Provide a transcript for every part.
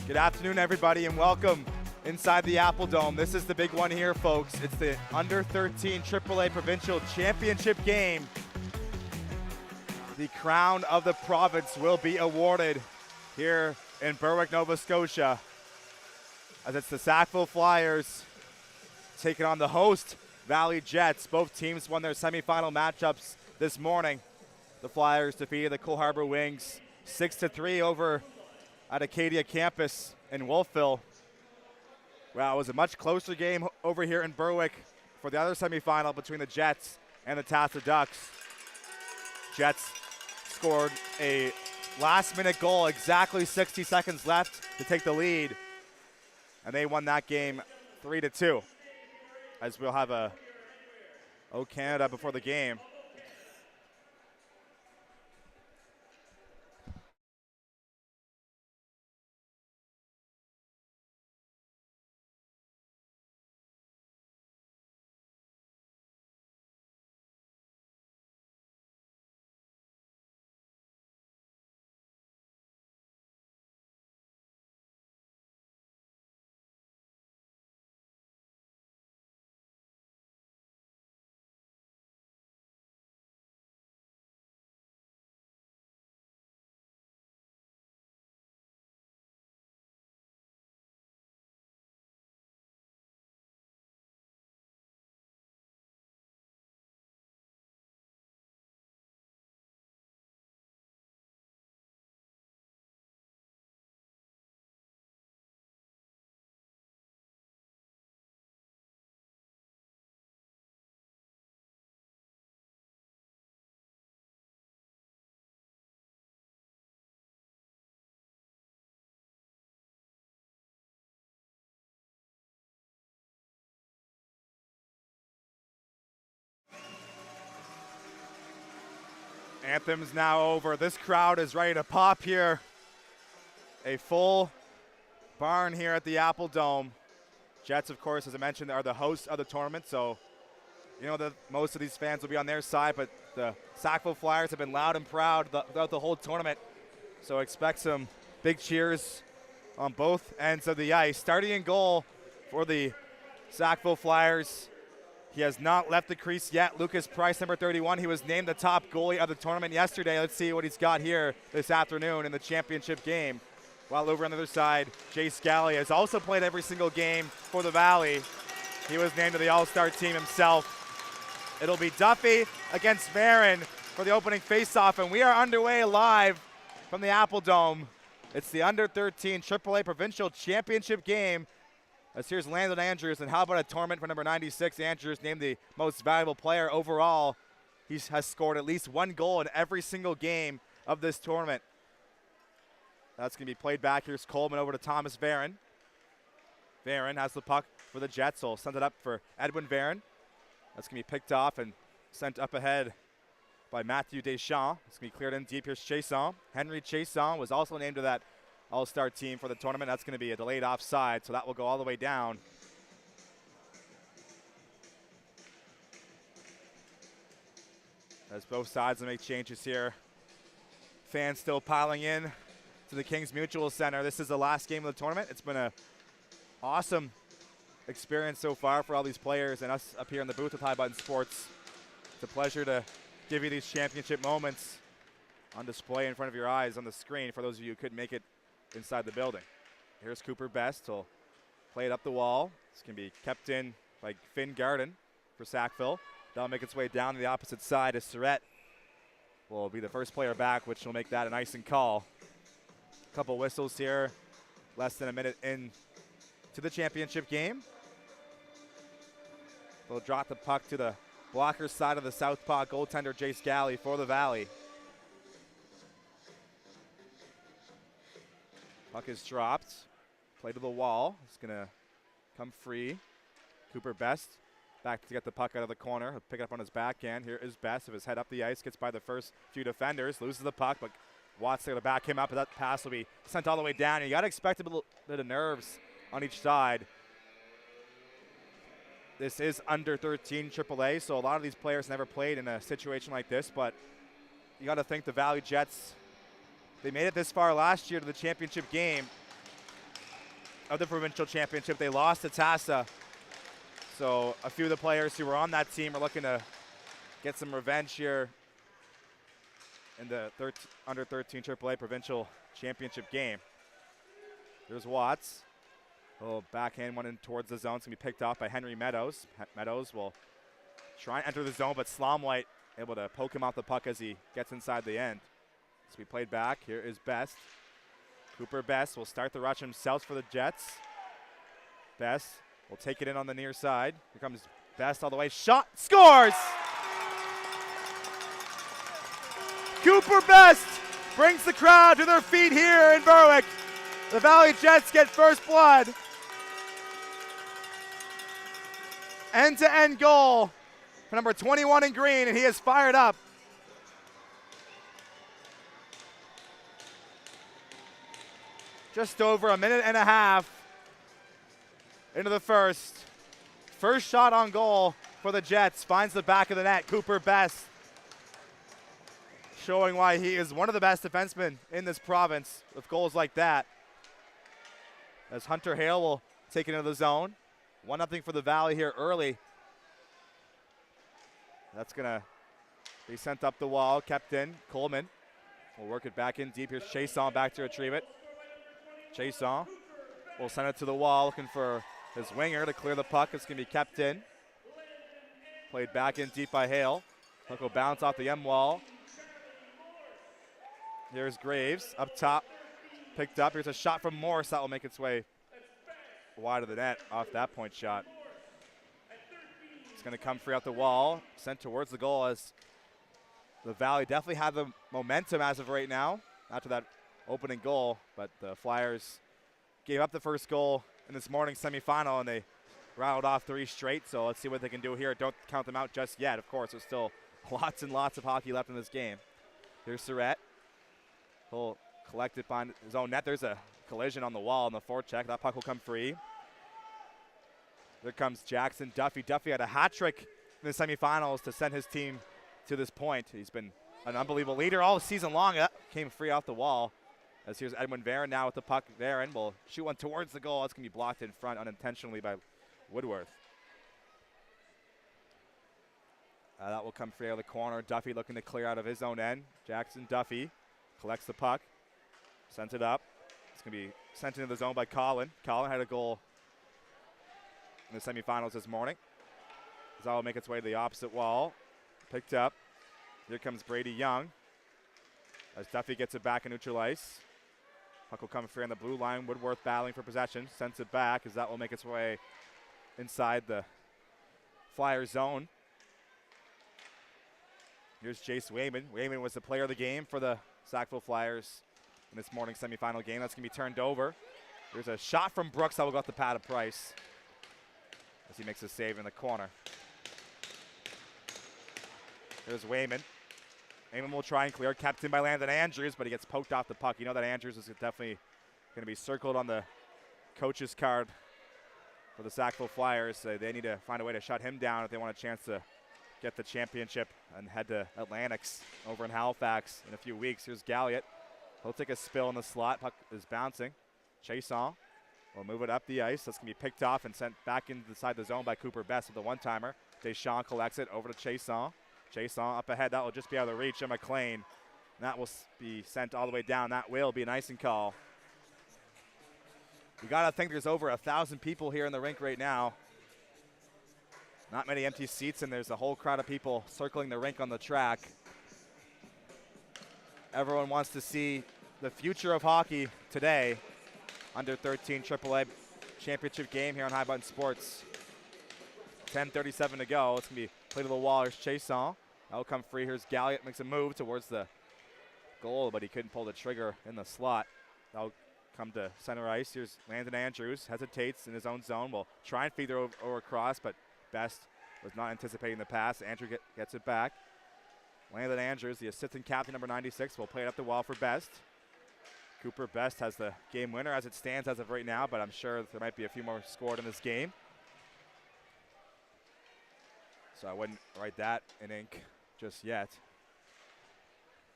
Good afternoon, everybody, and welcome inside the Apple Dome. This is the big one here, folks. It's the Under-13 AAA Provincial Championship game. The crown of the province will be awarded here in Berwick, Nova Scotia, as it's the Sackville Flyers taking on the host Valley Jets. Both teams won their semifinal matchups this morning. The Flyers defeated the Cole Harbour Wings 6-3 over at Acadia campus in Wolfville. Well, it was a much closer game over here in Berwick for the other semifinal between the Jets and the Tassa Ducks. Jets scored a last-minute goal, exactly 60 seconds left to take the lead, and they won that game 3-2. As we'll have a O Canada before the game. Anthem's now over. This crowd is ready to pop here. A full barn here at the Apple Dome. Jets, of course, as I mentioned, are the hosts of the tournament, so you know that most of these fans will be on their side, but the Sackville Flyers have been loud and proud throughout the whole tournament, so expect some big cheers on both ends of the ice. Starting in goal for the Sackville Flyers, he has not left the crease yet. Lucas Price, number 31. He was named the top goalie of the tournament yesterday. Let's see what he's got here this afternoon in the championship game. While over on the other side, Jay Scally has also played every single game for the Valley. He was named to the All-Star team himself. It'll be Duffy against Marin for the opening faceoff, and we are underway live from the Apple Dome. It's the Under-13 AAA Provincial Championship game. As here's Landon Andrews, and how about a tournament for number 96? Andrews named the most valuable player overall. He has scored at least one goal in every single game of this tournament. That's going to be played back. Here's Coleman over to Thomas Varon. Varon has the puck for the Jets, so he'll send it up for Edwin Varon. That's going to be picked off and sent up ahead by Matthew Deschamps. It's going to be cleared in deep. Here's Chason. Henry Chason was also named to that All-Star team for the tournament. That's going to be a delayed offside, so that will go all the way down. As both sides will make changes here. Fans still piling in to the Kings Mutual Center. This is the last game of the tournament. It's been an awesome experience so far for all these players and us up here in the booth with High Button Sports. It's a pleasure to give you these championship moments on display in front of your eyes on the screen for those of you who couldn't make it inside the building. Here's Cooper Best. He'll play it up the wall. It's going to be kept in by Finn Garden for Sackville. That'll make its way down to the opposite side as Surrett will be the first player back, which will make that an icing call. A couple whistles here. Less than a minute in to the championship game. They'll drop the puck to the blocker side of the southpaw goaltender Jace Galley for the Valley. Puck is dropped. Play to the wall. It's going to come free. Cooper Best back to get the puck out of the corner. He'll pick it up on his backhand. Here is Best with his head up the ice. Gets by the first few defenders. Loses the puck, but Watts there to back him up. But that pass will be sent all the way down. You got to expect a little bit of nerves on each side. This is Under-13 AAA, so a lot of these players never played in a situation like this. But you got to think the Valley Jets, they made it this far last year to the championship game. of the provincial championship. They lost to Tassa. So a few of the players who were on that team are looking to get some revenge here in the under 13 AAA provincial championship game. There's Watts. A little backhand one in towards the zone. It's going to be picked off by Henry Meadows. Meadows will try and enter the zone, but Slomwhite able to poke him off the puck as he gets inside the end. So we played back. Here is Best. Cooper Best will start the rush himself for the Jets. Best will take it in on the near side. Here comes Best all the way. Shot. Scores! Cooper Best brings the crowd to their feet here in Berwick. The Valley Jets get first blood. End-to-end goal for number 21 in green, and he is fired up. Just over a minute and a half into the first. First shot on goal for the Jets. Finds the back of the net. Cooper Best showing why he is one of the best defensemen in this province with goals like that. As Hunter Hale will take it into the zone. 1-0 for the Valley here early. That's going to be sent up the wall. Kept in. Coleman will work it back in deep. Here's Chason back to retrieve it. Chason will send it to the wall, looking for his winger to clear the puck. It's going to be kept in. Played back in deep by Hale. Puck will bounce off the M wall. Here's Graves up top. Picked up. Here's a shot from Morse that will make its way wide of the net off that point shot. It's going to come free out the wall. Sent towards the goal as the Valley definitely had the momentum as of right now after that opening goal, but the Flyers gave up the first goal in this morning's semifinal, and they rattled off 3 straight. So let's see what they can do here. Don't count them out just yet. Of course, there's still lots and lots of hockey left in this game. Here's Surratt. He'll collect it behind his own net. There's a collision on the wall in the forecheck. That puck will come free. There comes Jackson Duffy. Duffy had a hat trick in the semifinals to send his team to this point. He's been an unbelievable leader all season long. Came free off the wall. As here's Edwin Varon now with the puck. Varon will shoot one towards the goal. It's going to be blocked in front unintentionally by Woodworth. That will come free out of the corner. Duffy looking to clear out of his own end. Jackson Duffy collects the puck. Sends it up. It's going to be sent into the zone by Colin. Colin had a goal in the semifinals this morning. That will make its way to the opposite wall. Picked up. Here comes Brady Young. As Duffy gets it back in neutral ice. Puck will come free on the blue line. Woodworth battling for possession. Sends it back as that will make its way inside the Flyers zone. Here's Jace Wayman. Wayman was the player of the game for the Sackville Flyers in this morning's semifinal game. That's going to be turned over. There's a shot from Brooks that will go off the pad of Price as he makes a save in the corner. There's Wayman. Wayman will try and clear. Kept in by Landon Andrews, but he gets poked off the puck. You know that Andrews is definitely going to be circled on the coach's card for the Sackville Flyers. So they need to find a way to shut him down if they want a chance to get the championship and head to Atlantics over in Halifax in a few weeks. Here's Galliot. He'll take a spill in the slot. Puck is bouncing. Chason will move it up the ice. That's going to be picked off and sent back inside the zone by Cooper Best with the one-timer. Deschamps collects it over to Chason. Chason up ahead. That will just be out of the reach of McLean. And that will be sent all the way down. That will be an icing call. You got to think there's over 1,000 people here in the rink right now. Not many empty seats, and there's a whole crowd of people circling the rink on the track. Everyone wants to see the future of hockey today. Under 13 AAA championship game here on High Button Sports. 10:37 to go. It's going to be played to the wall. Here's Chason. That'll come free. Here's Galliot. Makes a move towards the goal, but he couldn't pull the trigger in the slot. That'll come to center ice. Here's Landon Andrews. Hesitates in his own zone. Will try and feed it over across, but Best was not anticipating the pass. Andrew gets it back. Landon Andrews, the assistant captain, number 96, will play it up the wall for Best. Cooper Best has the game winner as it stands as of right now, but I'm sure there might be a few more scored in this game. So I wouldn't write that in ink just yet.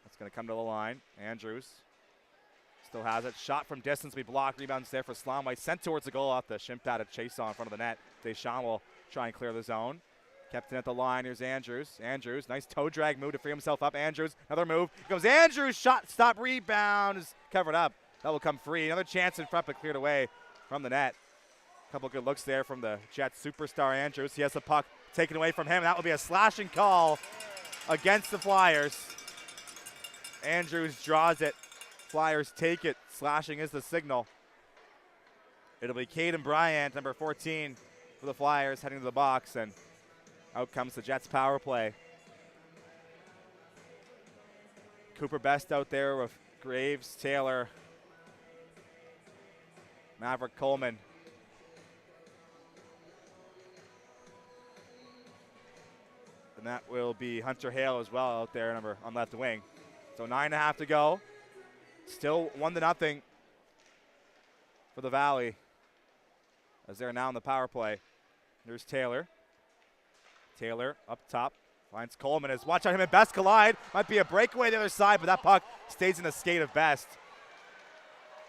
That's going to come to the line. Andrews Still has it. Shot from distance. We block. Rebounds there for Slomwhite. Sent towards the goal off the shim pad of Chase on in front of the net. Deschamps will try and clear the zone. Kept in at the line. Here's Andrews. Andrews, nice toe drag move to free himself up. Andrews, another move. Here goes Andrews. Shot, stop, rebound is covered up. That will come free. Another chance in front, but cleared away from the net. Couple good looks there from the Jets superstar Andrews. He has the puck taken away from him. That will be a slashing call against the Flyers. Andrews draws it. Flyers take it. Slashing is the signal. It'll be Caden Bryant, number 14 for the Flyers, heading to the box, and out comes the Jets power play. Cooper Best out there with Graves, Taylor, Maverick Coleman. And that will be Hunter Hale as well out there, number on left wing. So 9.5 to go. Still 1-0 for the Valley as they're now in the power play. There's Taylor. Taylor up top. Finds Coleman. As watch out, him and Best collide. Might be a breakaway the other side, but that puck stays in the skate of Best.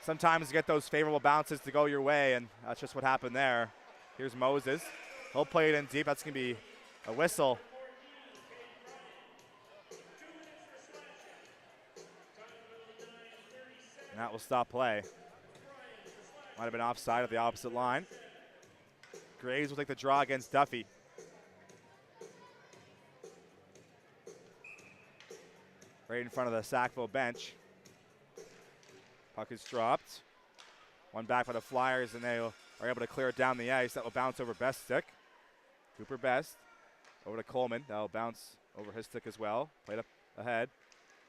Sometimes you get those favorable bounces to go your way, and that's just what happened there. Here's Moses. He'll play it in deep. That's going to be a whistle. And that will stop play. Might have been offside at the opposite line. Graves will take the draw against Duffy. Right in front of the Sackville bench. Puck is dropped. One back by the Flyers, and they are able to clear it down the ice. That will bounce over Best's stick. Cooper Best over to Coleman. That will bounce over his stick as well. Played up ahead.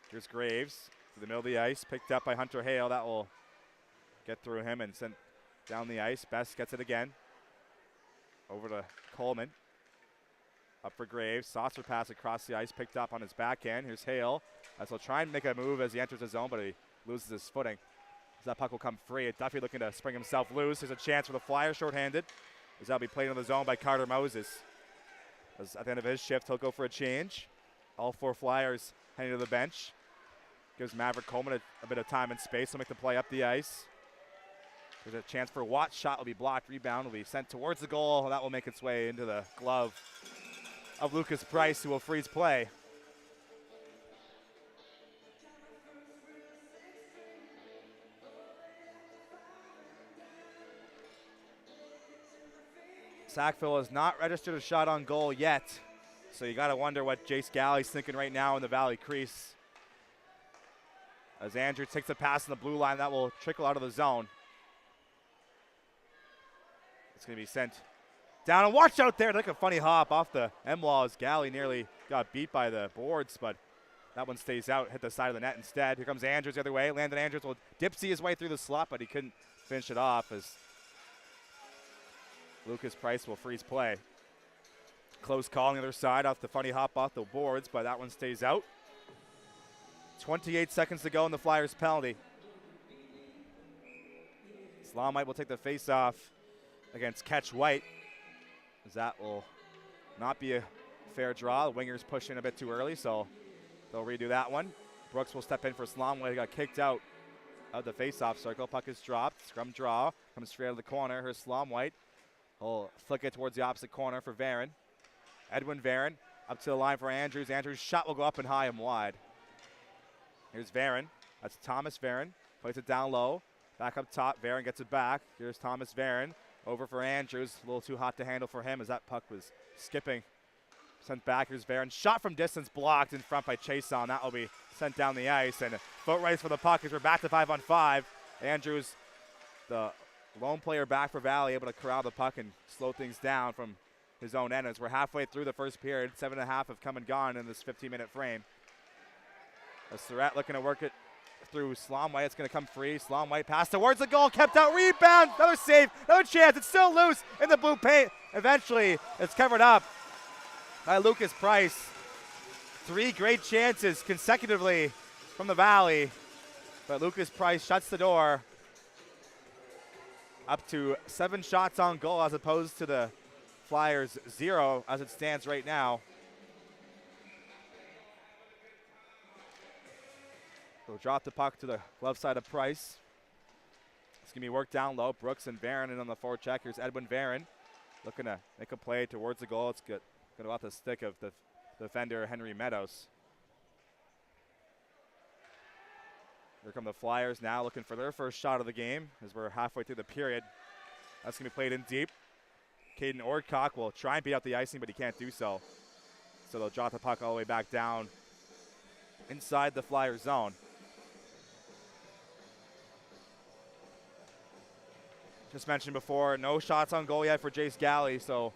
Here's Graves to the middle of the ice. Picked up by Hunter Hale. That will get through him and sent down the ice. Best gets it again. Over to Coleman. Up for Graves. Saucer pass across the ice. Picked up on his backhand. Here's Hale. As he'll try and make a move as he enters the zone, but he loses his footing. As that puck will come free. Duffy looking to spring himself loose. There's a chance for the Flyers shorthanded. As that'll be played in the zone by Carter Moses. As at the end of his shift, he'll go for a change. All four Flyers heading to the bench. Gives Maverick Coleman a bit of time and space. He'll make the play up the ice. There's a chance for Watt. Shot will be blocked. Rebound will be sent towards the goal. That will make its way into the glove of Lucas Price, who will freeze play. Sackville has not registered a shot on goal yet, so you got to wonder what Jace Galley's thinking right now in the Valley crease. As Andrew takes a pass in the blue line, that will trickle out of the zone. It's going to be sent down, and watch out there. Like a funny hop off the M-wall as Galley nearly got beat by the boards, but that one stays out, hit the side of the net instead. Here comes Andrews the other way. Landon Andrews will dipsy his way through the slot, but he couldn't finish it off as Lucas Price will freeze play. Close call on the other side off the funny hop off the boards, but that one stays out. 28 seconds to go in the Flyers penalty. Slomwhite will take the face-off against Ketch White, as that will not be a fair draw. The wingers push in a bit too early, so they'll redo that one. Brooks will step in for Slomwhite. He got kicked out of the face-off circle. Puck is dropped. Scrum draw. Comes straight out of the corner. Here's Slomwhite. He'll flick it towards the opposite corner for Varon. Edwin Varon up to the line for Andrews. Andrews' shot will go up and high and wide. Here's Varon. That's Thomas Varon. Plays it down low. Back up top. Varon gets it back. Here's Thomas Varon. Over for Andrews. A little too hot to handle for him as that puck was skipping. Sent back. Here's Varon. Shot from distance blocked in front by Chason. That will be sent down the ice. And foot race for the puck as we're back to 5-on-5. Andrews, the lone player back for Valley, able to corral the puck and slow things down from his own end as we're halfway through the first period. 7.5 have come and gone in this 15-minute frame. As Surratt looking to work it through Slomwhite. It's going to come free. Slomwhite pass towards the goal. Kept out. Rebound. Another save. Another chance. It's still loose in the blue paint. Eventually, it's covered up by Lucas Price. 3 great chances consecutively from the Valley. But Lucas Price shuts the door. Up to 7 shots on goal as opposed to the Flyers 0 as it stands right now. They'll drop the puck to the left side of Price. It's going to be worked down low. Brooks and Varon in on the forecheck. Here's Edwin Varon looking to make a play towards the goal. It's good. Going to off the stick of the defender, Henry Meadows. Here come the Flyers now looking for their first shot of the game as we're halfway through the period. That's going to be played in deep. Caden Orcock will try and beat out the icing, but he can't do so. So they'll drop the puck all the way back down inside the Flyer zone. Just mentioned before, no shots on goal yet for Jace Galley, so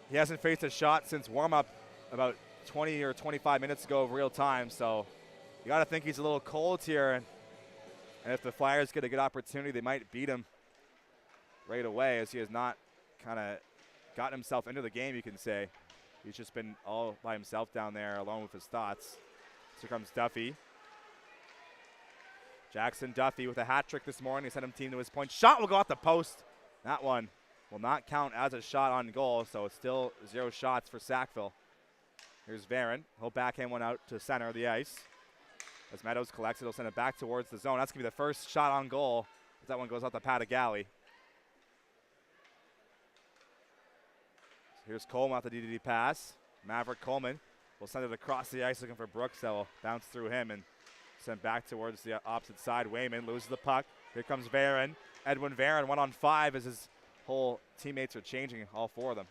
he hasn't faced a shot since warm-up about 20 or 25 minutes ago of real time, so you got to think he's a little cold here, and if the Flyers get a good opportunity, they might beat him right away, as he has not kind of gotten himself into the game, you can say. He's just been all by himself down there, alone with his thoughts. So here comes Duffy. Jackson Duffy with a hat trick this morning. He sent him team to his point. Shot will go off the post. That one will not count as a shot on goal, so it's still 0 shots for Sackville. Here's Varon. He'll backhand one out to center of the ice. As Meadows collects it, he'll send it back towards the zone. That's going to be the first shot on goal. That one goes off the pad of Galley. Here's Coleman off the DDD pass. Maverick Coleman will send it across the ice looking for Brooks. That will bounce through him and sent back towards the opposite side. Wayman loses the puck. Here comes Varon. Edwin Varon 1-on-5 as his whole teammates are changing, all 4 of them.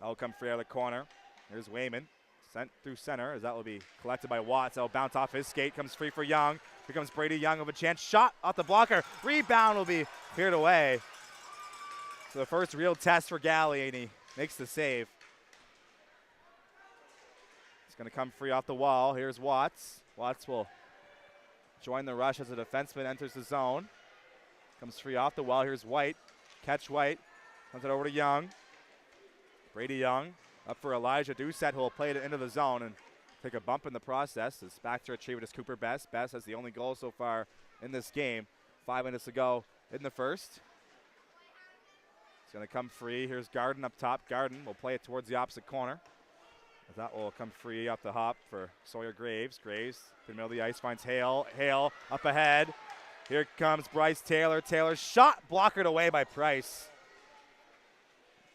That'll come free out of the corner. Here's Wayman. Sent through center as that will be collected by Watts. That'll bounce off his skate. Comes free for Young. Here comes Brady Young with a chance. Shot off the blocker. Rebound will be cleared away. So the first real test for Galley, and he makes the save. It's going to come free off the wall. Here's Watts. Watts will join the rush as the defenseman enters the zone. Comes free off the wall. Here's White. Catch White. Comes it over to Young. Brady Young up for Elijah Doucette, who will play it into the zone and take a bump in the process. As back to retrieve it is Cooper Best. Best has the only goal so far in this game. 5 minutes ago in the first. It's going to come free. Here's Garden up top. Garden will play it towards the opposite corner. That will come free off the hop for Sawyer Graves. Graves in the middle of the ice finds Hale. Hale up ahead. Here comes Bryce Taylor. Taylor's shot blockered away by Price.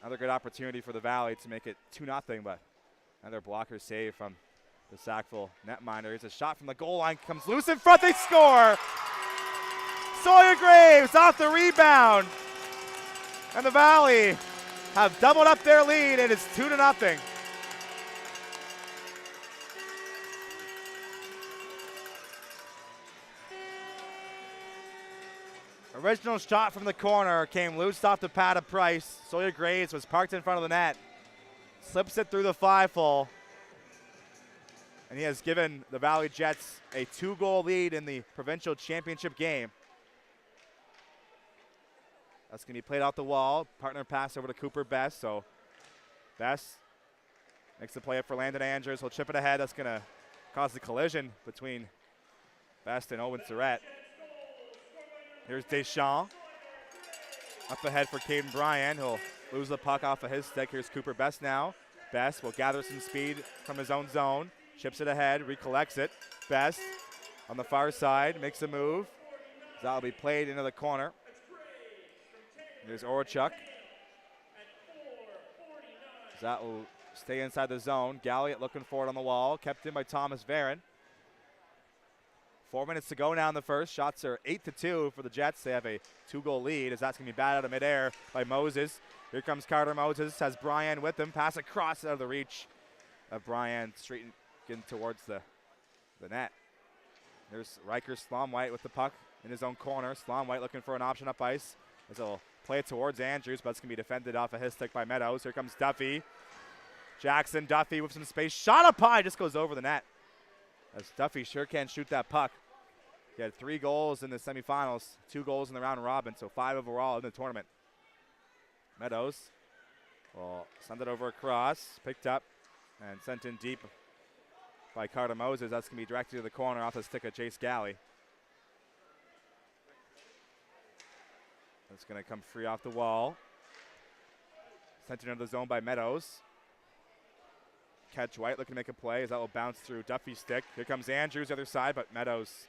Another good opportunity for the Valley to make it 2-0, but another blocker save from the Sackville netminder. Here's a shot from the goal line. Comes loose in front. They score! Sawyer Graves off the rebound. And the Valley have doubled up their lead, and it's 2-0. Original shot from the corner came loose off the pad of Price. Sawyer Graves was parked in front of the net. Slips it through the 5-hole. And he has given the Valley Jets a 2-goal lead in the provincial championship game. That's going to be played out the wall. Partner pass over to Cooper Best. So Best makes the play up for Landon Andrews. He'll chip it ahead. That's going to cause the collision between Best and Owen Surratt. Here's Deschamps. Up ahead for Caden Bryan. He'll lose the puck off of his stick. Here's Cooper Best now. Best will gather some speed from his own zone. Chips it ahead, recollects it. Best on the far side, makes a move. That'll be played into the corner. Here's Orchuk. That will stay inside the zone. Galliot looking for it on the wall. Kept in by Thomas Varon. 4 minutes to go now in the first. Shots are 8-2 for the Jets. They have a 2-goal lead as that's going to be batted out of midair by Moses. Here comes Carter Moses. Has Brian with him. Pass across out of the reach of Brian. Straight getting towards the net. There's Riker Slomwhite with the puck in his own corner. Slomwhite looking for an option up ice as he'll play it towards Andrews, but it's going to be defended off of his stick by Meadows. Here comes Duffy. Jackson Duffy with some space. Shot up high, just goes over the net. As Duffy sure can shoot that puck. He had 3 goals in the semifinals, 2 goals in the round robin, so 5 overall in the tournament. Meadows will send it over across, picked up and sent in deep by Carter Moses. That's going to be directed to the corner off the stick of Chase Galley. That's going to come free off the wall. Sent into the zone by Meadows. catch White looking to make a play as that will bounce through Duffy's stick. Here comes Andrews the other side, but Meadows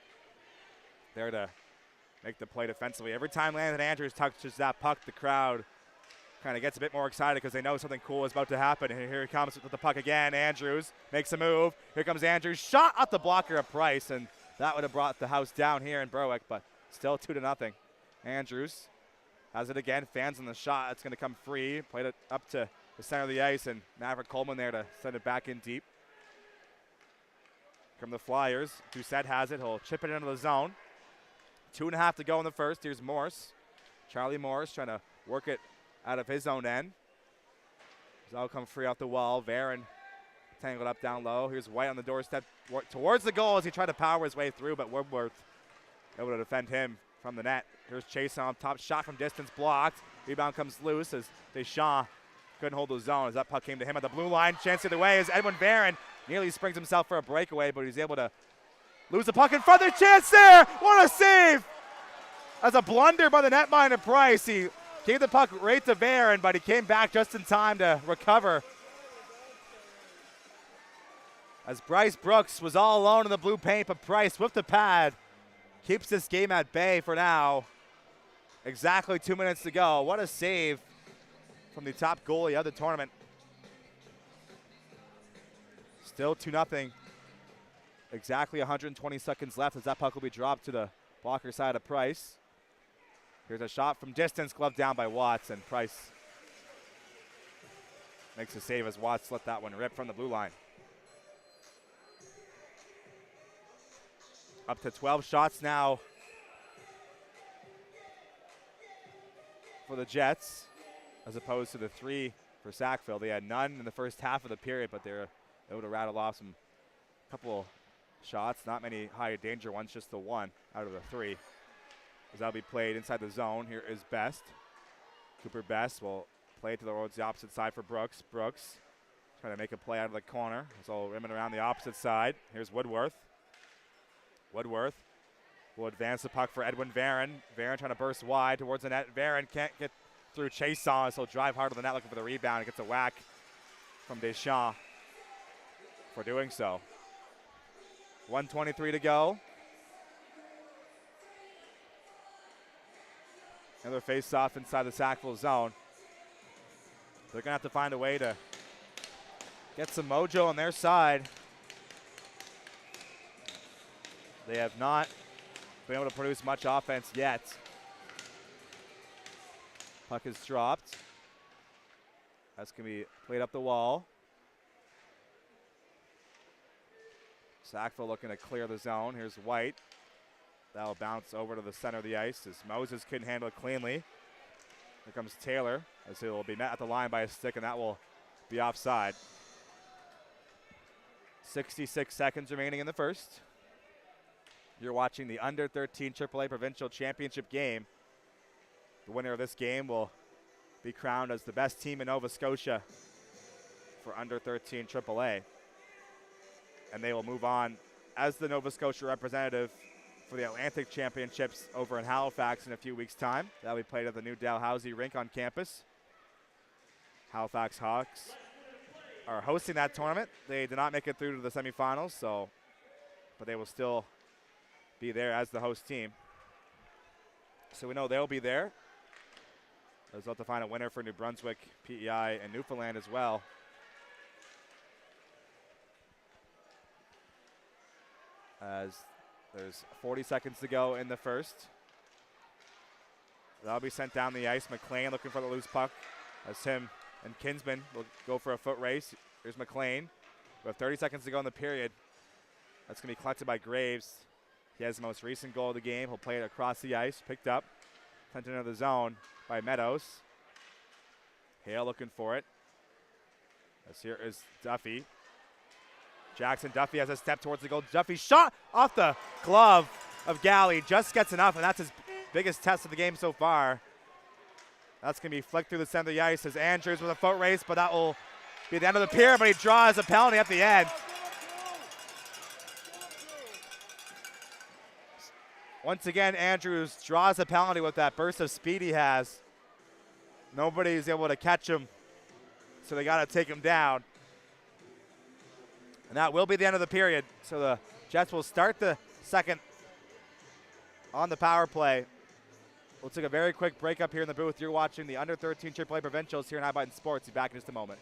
there to make the play defensively. Every time Landon Andrews touches that puck, the crowd kind of gets a bit more excited because they know something cool is about to happen. And here he comes with the puck again. Andrews makes a move. Here comes Andrews. Shot at the blocker of Price, and that would have brought the house down here in Berwick, but still 2-0. Andrews has it again. Fans on the shot. It's going to come free. Played it up to the center of the ice, and Maverick Coleman there to send it back in deep. From the Flyers, Doucette has it. He'll chip it into the zone. 2.5 to go in the first. Here's Morse. Charlie Morse trying to work it out of his own end. That'll come free off the wall. Varon tangled up down low. Here's White on the doorstep towards the goal as he tried to power his way through, but Woodworth able to defend him from the net. Here's Chase on top. Shot from distance blocked. Rebound comes loose as Deschamps couldn't hold the zone as that puck came to him at the blue line. Chance the other way as Edwin Varon nearly springs himself for a breakaway, but he's able to lose the puck in front. There's a chance there. What a save! As a blunder by the netminder Price. He gave the puck right to Varon, but he came back just in time to recover. As Bryce Brooks was all alone in the blue paint, but Price with the pad keeps this game at bay for now. Exactly 2 minutes to go. What a save from the top goalie of the tournament. Still 2-0. Exactly 120 seconds left as that puck will be dropped to the blocker side of Price. Here's a shot from distance, gloved down by Watts, and Price makes a save as Watts let that one rip from the blue line. Up to 12 shots now for the Jets, as opposed to the 3 for Sackville. They had none in the first half of the period, but they're able to rattle off some couple shots. Not many high danger ones, just the 1 out of the 3. As that'll be played inside the zone. Here is Best. Cooper Best will play it towards the opposite side for Brooks. Brooks trying to make a play out of the corner. So rimming around the opposite side. Here's Woodworth. Woodworth will advance the puck for Edwin Varon. Varon trying to burst wide towards the net. Varon can't get through Chase on, so he'll drive hard to the net looking for the rebound. It gets a whack from Deschamps for doing so. 1:23 to go. Another face-off inside the Sackville zone. They're going to have to find a way to get some mojo on their side. They have not been able to produce much offense yet. Puck is dropped. That's going to be played up the wall. Sackville looking to clear the zone. Here's White. That'll bounce over to the center of the ice as Moses couldn't handle it cleanly. Here comes Taylor as he will be met at the line by a stick, and that will be offside. 66 seconds remaining in the first. You're watching the under-13 AAA Provincial Championship game. The winner of this game will be crowned as the best team in Nova Scotia for under-13 AAA. And they will move on as the Nova Scotia representative for the Atlantic Championships over in Halifax in a few weeks' time. That'll be played at the new Dalhousie rink on campus. Halifax Hawks are hosting that tournament. They did not make it through to the semifinals, but they will still be there as the host team. So we know they'll be there. They'll have to find a winner for New Brunswick, PEI, and Newfoundland as well. As there's 40 seconds to go in the first. That'll be sent down the ice. McLean looking for the loose puck as him and Kinsman will go for a foot race. Here's McLean. We have 30 seconds to go in the period. That's going to be collected by Graves. He has the most recent goal of the game. He'll play it across the ice. Picked up. Sent into the zone by Meadows. Hale looking for it. As here is Duffy. Jackson Duffy has a step towards the goal. Duffy shot off the glove of Galley. Just gets enough, and that's his biggest test of the game so far. That's going to be flicked through the center of the ice as Andrews with a foot race, but that will be the end of the period, but he draws a penalty at the end. Once again, Andrews draws a penalty with that burst of speed he has. Nobody's able to catch him, so they got to take him down. And that will be the end of the period. So the Jets will start the second on the power play. We'll take a very quick break up here in the booth. You're watching the Under-13 AAA Provincials here in High Sports. Be back in just a moment.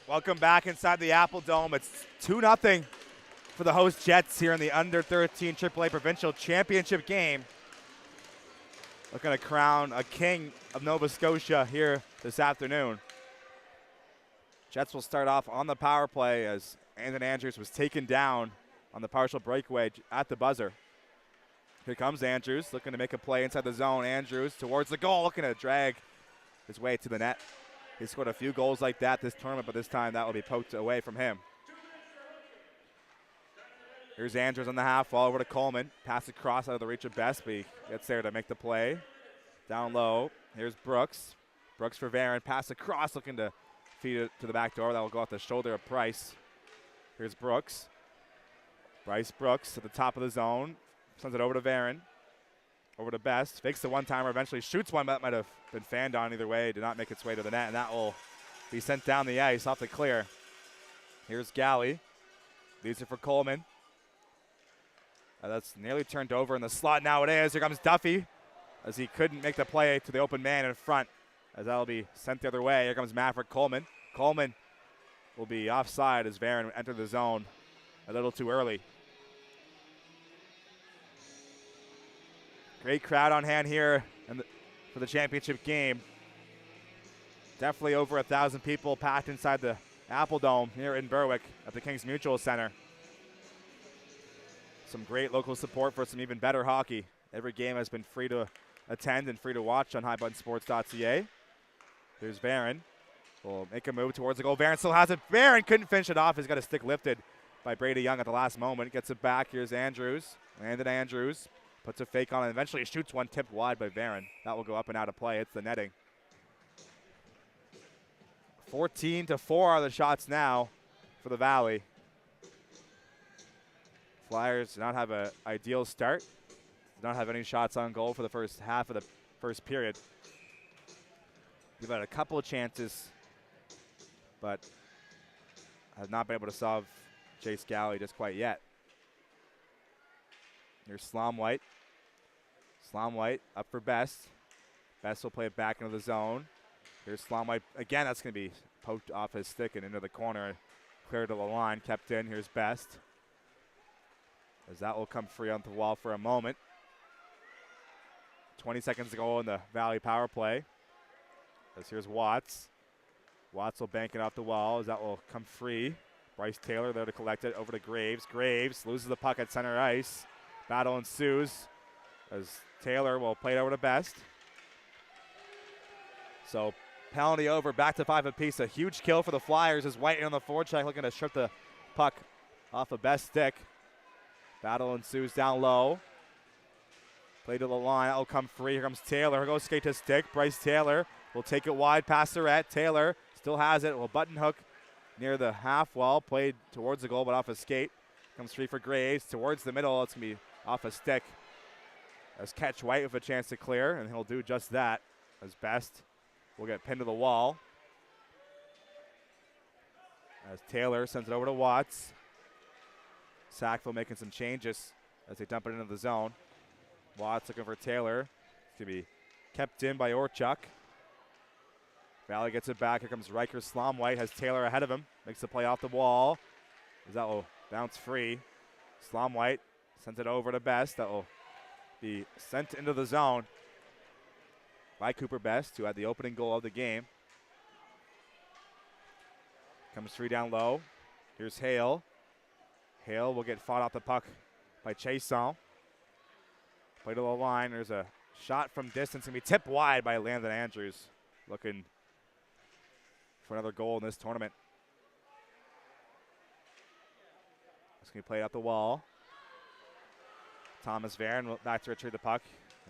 Welcome back inside the Apple Dome. It's 2-0 for the host Jets here in the Under-13 AAA Provincial Championship game. Looking to crown a king of Nova Scotia here this afternoon. Jets will start off on the power play as Anthony Andrews was taken down on the partial breakaway at the buzzer. Here comes Andrews, looking to make a play inside the zone. Andrews towards the goal, looking to drag his way to the net. He's scored a few goals like that this tournament, but this time that will be poked away from him. Here's Andrews on the half wall over to Coleman. Pass across out of the reach of Best, but he gets there to make the play. Down low, here's Brooks. Brooks for Varon, pass across, looking to feed it to the back door. That will go off the shoulder of Price. Here's Brooks. Bryce Brooks at the top of the zone. Sends it over to Varon. Over to Best. Fakes the one-timer, eventually shoots one, but that might have been fanned on either way. Did not make its way to the net, and that will be sent down the ice off the clear. Here's Galley. Leaves it for Coleman. That's nearly turned over in the slot now it is. Here comes Duffy as he couldn't make the play to the open man in front, as that will be sent the other way. Here comes Maverick Coleman. Coleman will be offside as Varon entered the zone a little too early. Great crowd on hand here for the championship game. Definitely over 1,000 people packed inside the Apple Dome here in Berwick at the Kings Mutual Center. Some great local support for some even better hockey. Every game has been free to attend and free to watch on highbuttonsports.ca. There's Varon. Will make a move towards the goal. Varon still has it. Varon couldn't finish it off. He's got a stick lifted by Brady Young at the last moment. Gets it back. Here's Andrews. Landon Andrews. Puts a fake on and eventually shoots one tipped wide by Varon. That will go up and out of play. It's the netting. 14-4 are the shots now for the Valley. Flyers do not have an ideal start. Do not have any shots on goal for the first half of the first period. We've had a couple of chances, but have not been able to solve Chase Galley just quite yet. Here's Slomwhite. Slomwhite up for Best. Best will play it back into the zone. Here's Slomwhite. Again, that's going to be poked off his stick and into the corner. Cleared to the line. Kept in. Here's Best. As that will come free on the wall for a moment. 20 seconds to go in the Valley power play. As here's Watts. Watts will bank it off the wall as that will come free. Bryce Taylor there to collect it over to Graves. Graves loses the puck at center ice. Battle ensues as Taylor will play it over to Best. So penalty over, back to 5 apiece. A huge kill for the Flyers as White on the forecheck looking to strip the puck off of Best's stick. Battle ensues down low. Play to the line. That will come free. Here comes Taylor. Here goes skate to stick. Bryce Taylor will take it wide past Surratt. Taylor still has it. Will button hook near the half wall. Played towards the goal, but off a skate. Comes free for Graves. Towards the middle. It's going to be off a stick. As Catch White with a chance to clear, and he'll do just that. As Best will get pinned to the wall. As Taylor sends it over to Watts. Sackville making some changes as they dump it into the zone. Watts looking for Taylor. It's going to be kept in by Orchuk. Valley gets it back. Here comes Riker Slomwhite. Has Taylor ahead of him. Makes the play off the wall. As that will bounce free. Slomwhite sends it over to Best. That will be sent into the zone by Cooper Best, who had the opening goal of the game. Comes free down low. Here's Hale. Hale will get fought off the puck by Chason. Play to the line. There's a shot from distance. Going to be tipped wide by Landon Andrews. Looking for another goal in this tournament. It's going to be played out the wall. Thomas Varon back to retrieve the puck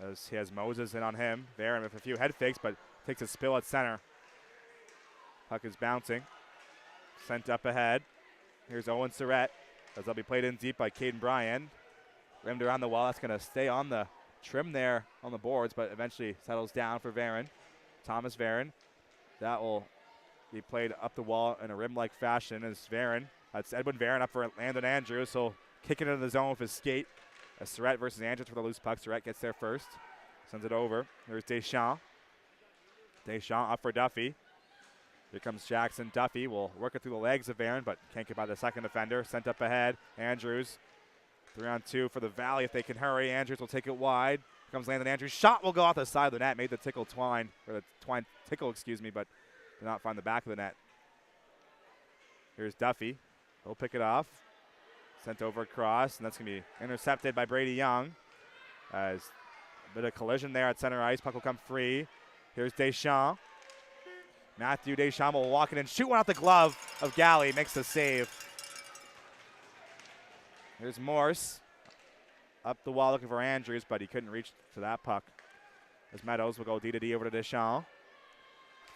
as he has Moses in on him. Varon with a few head fakes, but takes a spill at center. Puck is bouncing. Sent up ahead. Here's Owen Surratt as they'll be played in deep by Caden Bryan. Rimmed around the wall. That's going to stay on the trim there on the boards, but eventually settles down for Varon. Thomas Varon. That will be played up the wall in a rim-like fashion as Varon. That's Edwin Varon up for Landon Andrews. So kicking it into the zone with his skate. As Surratt versus Andrews for the loose puck. Surratt gets there first. Sends it over. There's Deschamps. Deschamps up for Duffy. Here comes Jackson. Duffy will work it through the legs of Varon, but can't get by the second defender. Sent up ahead. Andrews. 3-on-2 for the Valley if they can hurry. Andrews will take it wide. Here comes Landon Andrews. Shot will go off the side of the net. Made the tickle, but did not find the back of the net. Here's Duffy. He'll pick it off. Sent over across, and that's going to be intercepted by Brady Young. As a bit of collision there at center ice. Puck will come free. Here's Deschamps. Matthew Deschamps will walk in and shoot one out the glove of Galley. Makes the save. Here's Morse. Up the wall looking for Andrews, but he couldn't reach to that puck. As Meadows will go D-to-D over to Deschamps.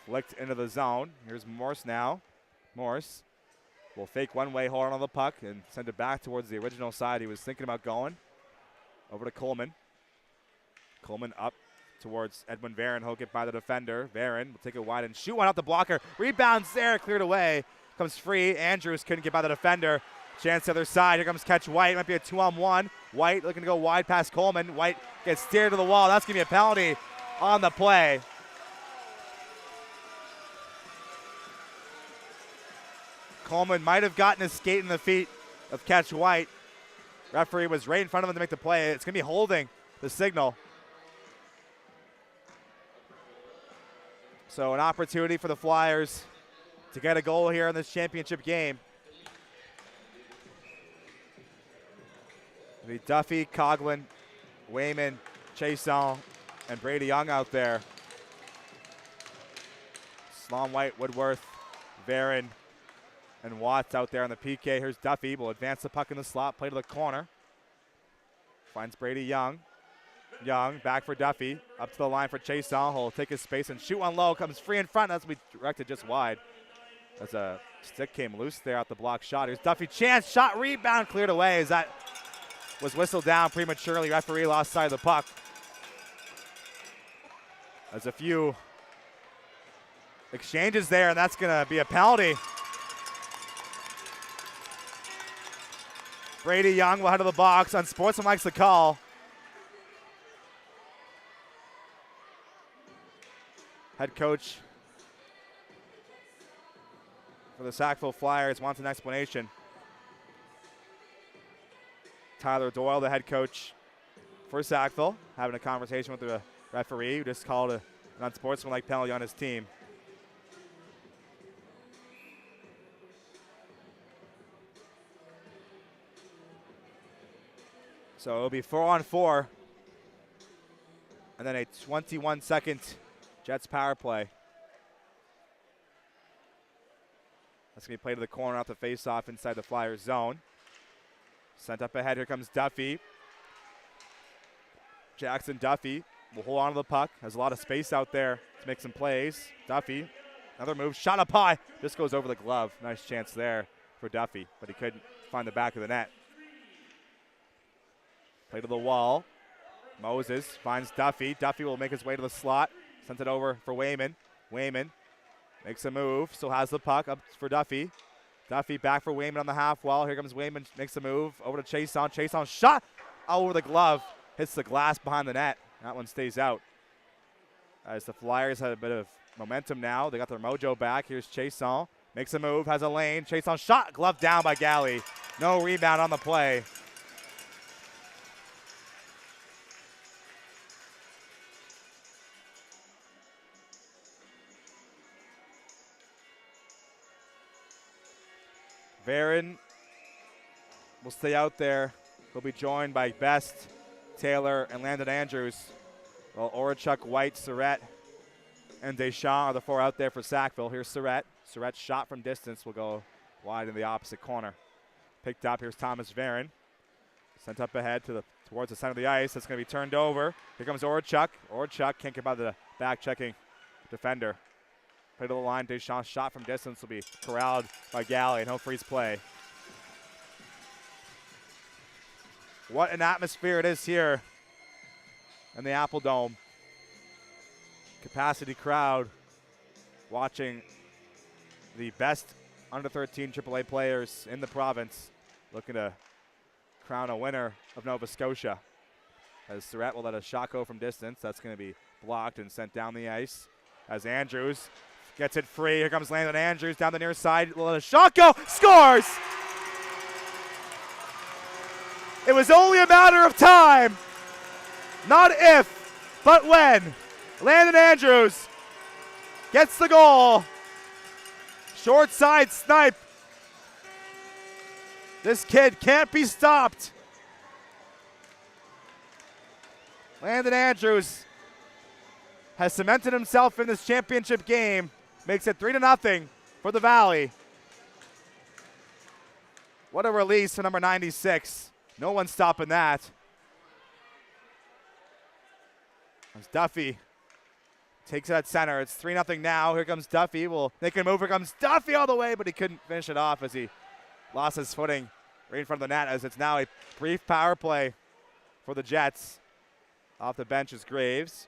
Flicked into the zone. Here's Morse now. Morse will fake one-way, hold on the puck, and send it back towards the original side he was thinking about going. Over to Coleman. Coleman up towards Edwin Varon. He'll get by the defender. Varon will take it wide and shoot one out the blocker. Rebounds there, cleared away. Comes free. Andrews couldn't get by the defender. Chance the other side. Here comes Catch White. Might be a 2-on-1. White looking to go wide past Coleman. White gets steered to the wall. That's going to be a penalty on the play. Coleman might have gotten his skate in the feet of Catch White. Referee was right in front of him to make the play. It's going to be holding the signal. So an opportunity for the Flyers to get a goal here in this championship game. It'll be Duffy, Coughlin, Wayman, Chason, and Brady Young out there. Slom White, Woodworth, Varon, and Watts out there on the PK. Here's Duffy. Will advance the puck in the slot. Play to the corner. Finds Brady Young. Young back for Duffy. Up to the line for Chason. He'll take his space and shoot one low. Comes free in front. That's going to be directed just wide. As a stick came loose there at the block shot. Here's Duffy. Chance. Shot. Rebound. Cleared away as that was whistled down prematurely. Referee lost sight of the puck. There's a few exchanges there, and that's going to be a penalty. Brady Young will head to the box. Unsportsmanlike likes the call. Head coach for the Sackville Flyers wants an explanation. Tyler Doyle, the head coach for Sackville, having a conversation with the referee who just called an unsportsmanlike penalty on his team. So it'll be 4-on-4. And then a 21-second Jets power play. That's going to be played to the corner off the face-off inside the Flyers zone. Sent up ahead. Here comes Duffy. Jackson Duffy will hold on to the puck. Has a lot of space out there to make some plays. Duffy, another move. Shot up high. Just goes over the glove. Nice chance there for Duffy, but he couldn't find the back of the net. Play to the wall. Moses finds Duffy. Duffy will make his way to the slot. Sends it over for Wayman. Wayman makes a move. Still has the puck up for Duffy. Duffy back for Wayman on the half wall. Here comes Wayman. Makes a move over to Chason. Chason shot over the glove. Hits the glass behind the net. That one stays out. As the Flyers had a bit of momentum now. They got their mojo back. Here's Chason. Makes a move. Has a lane. Chason shot. Glove down by Galley. No rebound on the play. Varon will stay out there. He'll be joined by Best, Taylor, and Landon Andrews. While Orchuk, White, Surratt, and Deschamps are the 4 out there for Sackville. Here's Surratt. Surratt's shot from distance will go wide in the opposite corner. Picked up. Here's Thomas Varon. Sent up ahead towards the center of the ice. That's going to be turned over. Here comes Orchuk. Orchuk can't get by the back-checking defender. Play to the line. Deschamps' shot from distance will be corralled by Galley, and he'll freeze play. What an atmosphere it is here in the Apple Dome. Capacity crowd watching the best under 13 AAA players in the province looking to crown a winner of Nova Scotia. As Surratt will let a shot go from distance. That's going to be blocked and sent down the ice. As Andrews gets it free. Here comes Landon Andrews down the near side. Let a shot go. Scores! It was only a matter of time. Not if, but when. Landon Andrews gets the goal. Short side snipe. This kid can't be stopped. Landon Andrews has cemented himself in this championship game. Makes it 3-0 for the Valley. What a release for number 96. No one's stopping that. As Duffy takes it at center. It's 3-0 now. Here comes Duffy. They can move. Here comes Duffy all the way, but he couldn't finish it off as he lost his footing right in front of the net, as it's now a brief power play for the Jets. Off the bench is Graves.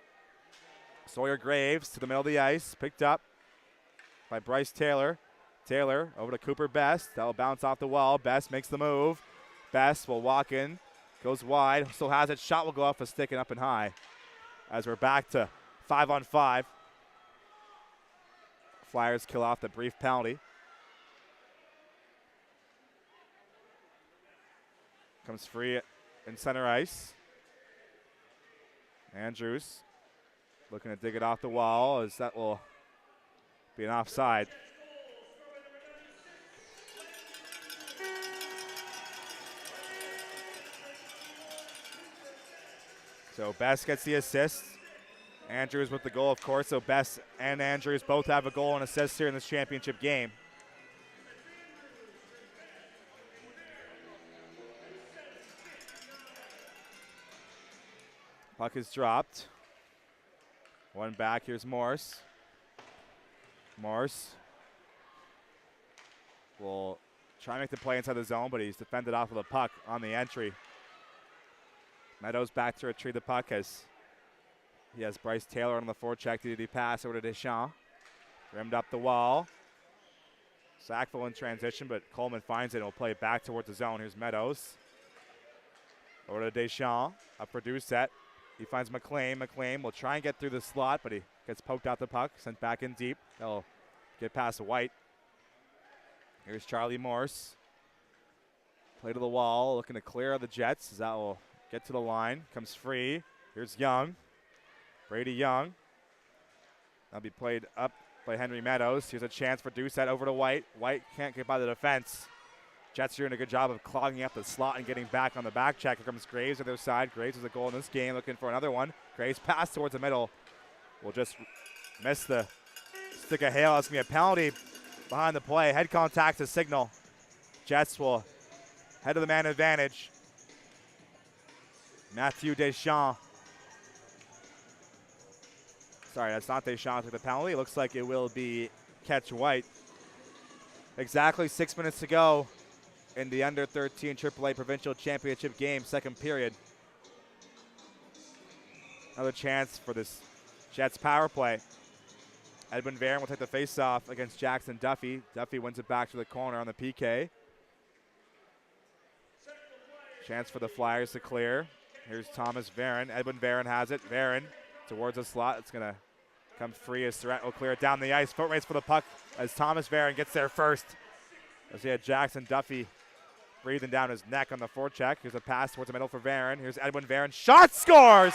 Sawyer Graves to the middle of the ice. Picked up by Bryce Taylor. Taylor over to Cooper Best. That'll bounce off the wall. Best makes the move. Best will walk in. Goes wide. Still has it. Shot will go off a stick and up and high. As we're back to 5-on-5. Flyers kill off the brief penalty. Comes free in center ice. Andrews looking to dig it off the wall, as that will be an offside. So Best gets the assist. Andrews with the goal, of course. So Best and Andrews both have a goal and assist here in this championship game. Puck is dropped. One back. Here's Morse. Morse will try to make the play inside the zone, but he's defended off of the puck on the entry. Meadows back to retrieve the puck as he has Bryce Taylor on the forecheck. Did he pass over to Deschamps? Rimmed up the wall. Sackville in transition, but Coleman finds it and will play it back towards the zone. Here's Meadows. Over to Deschamps. Up for Doucette. He finds McLean. McLean will try and get through the slot, but he gets poked out the puck. Sent back in deep. He'll get past White. Here's Charlie Morse. Play to the wall, looking to clear the Jets as that will get to the line. Comes free. Here's Young. Brady Young. That'll be played up by Henry Meadows. Here's a chance for Doucette over to White. White can't get by the defense. Jets are doing a good job of clogging up the slot and getting back on the back check. Here comes Graves on their side. Graves has a goal in this game, looking for another one. Graves pass towards the middle. Will just miss the stick of hail. It's going to be a penalty behind the play. Head contact to signal. Jets will head to the man advantage. Matthew Deschamps. Sorry, that's not Deschamps with the penalty. It looks like it will be Catch White. Exactly 6 minutes to go in the under 13 AAA Provincial Championship game, second period. Another chance for this Jets power play. Edwin Varon will take the face-off against Jackson Duffy. Duffy wins it back to the corner on the PK. Chance for the Flyers to clear. Here's Thomas Varon. Edwin Varon has it. Varon towards the slot. It's going to come free as Surratt will clear it down the ice. Foot race for the puck as Thomas Varon gets there first. As he had Jackson Duffy breathing down his neck on the forecheck. Here's a pass towards the middle for Varon. Here's Edwin Varon. Shot, scores!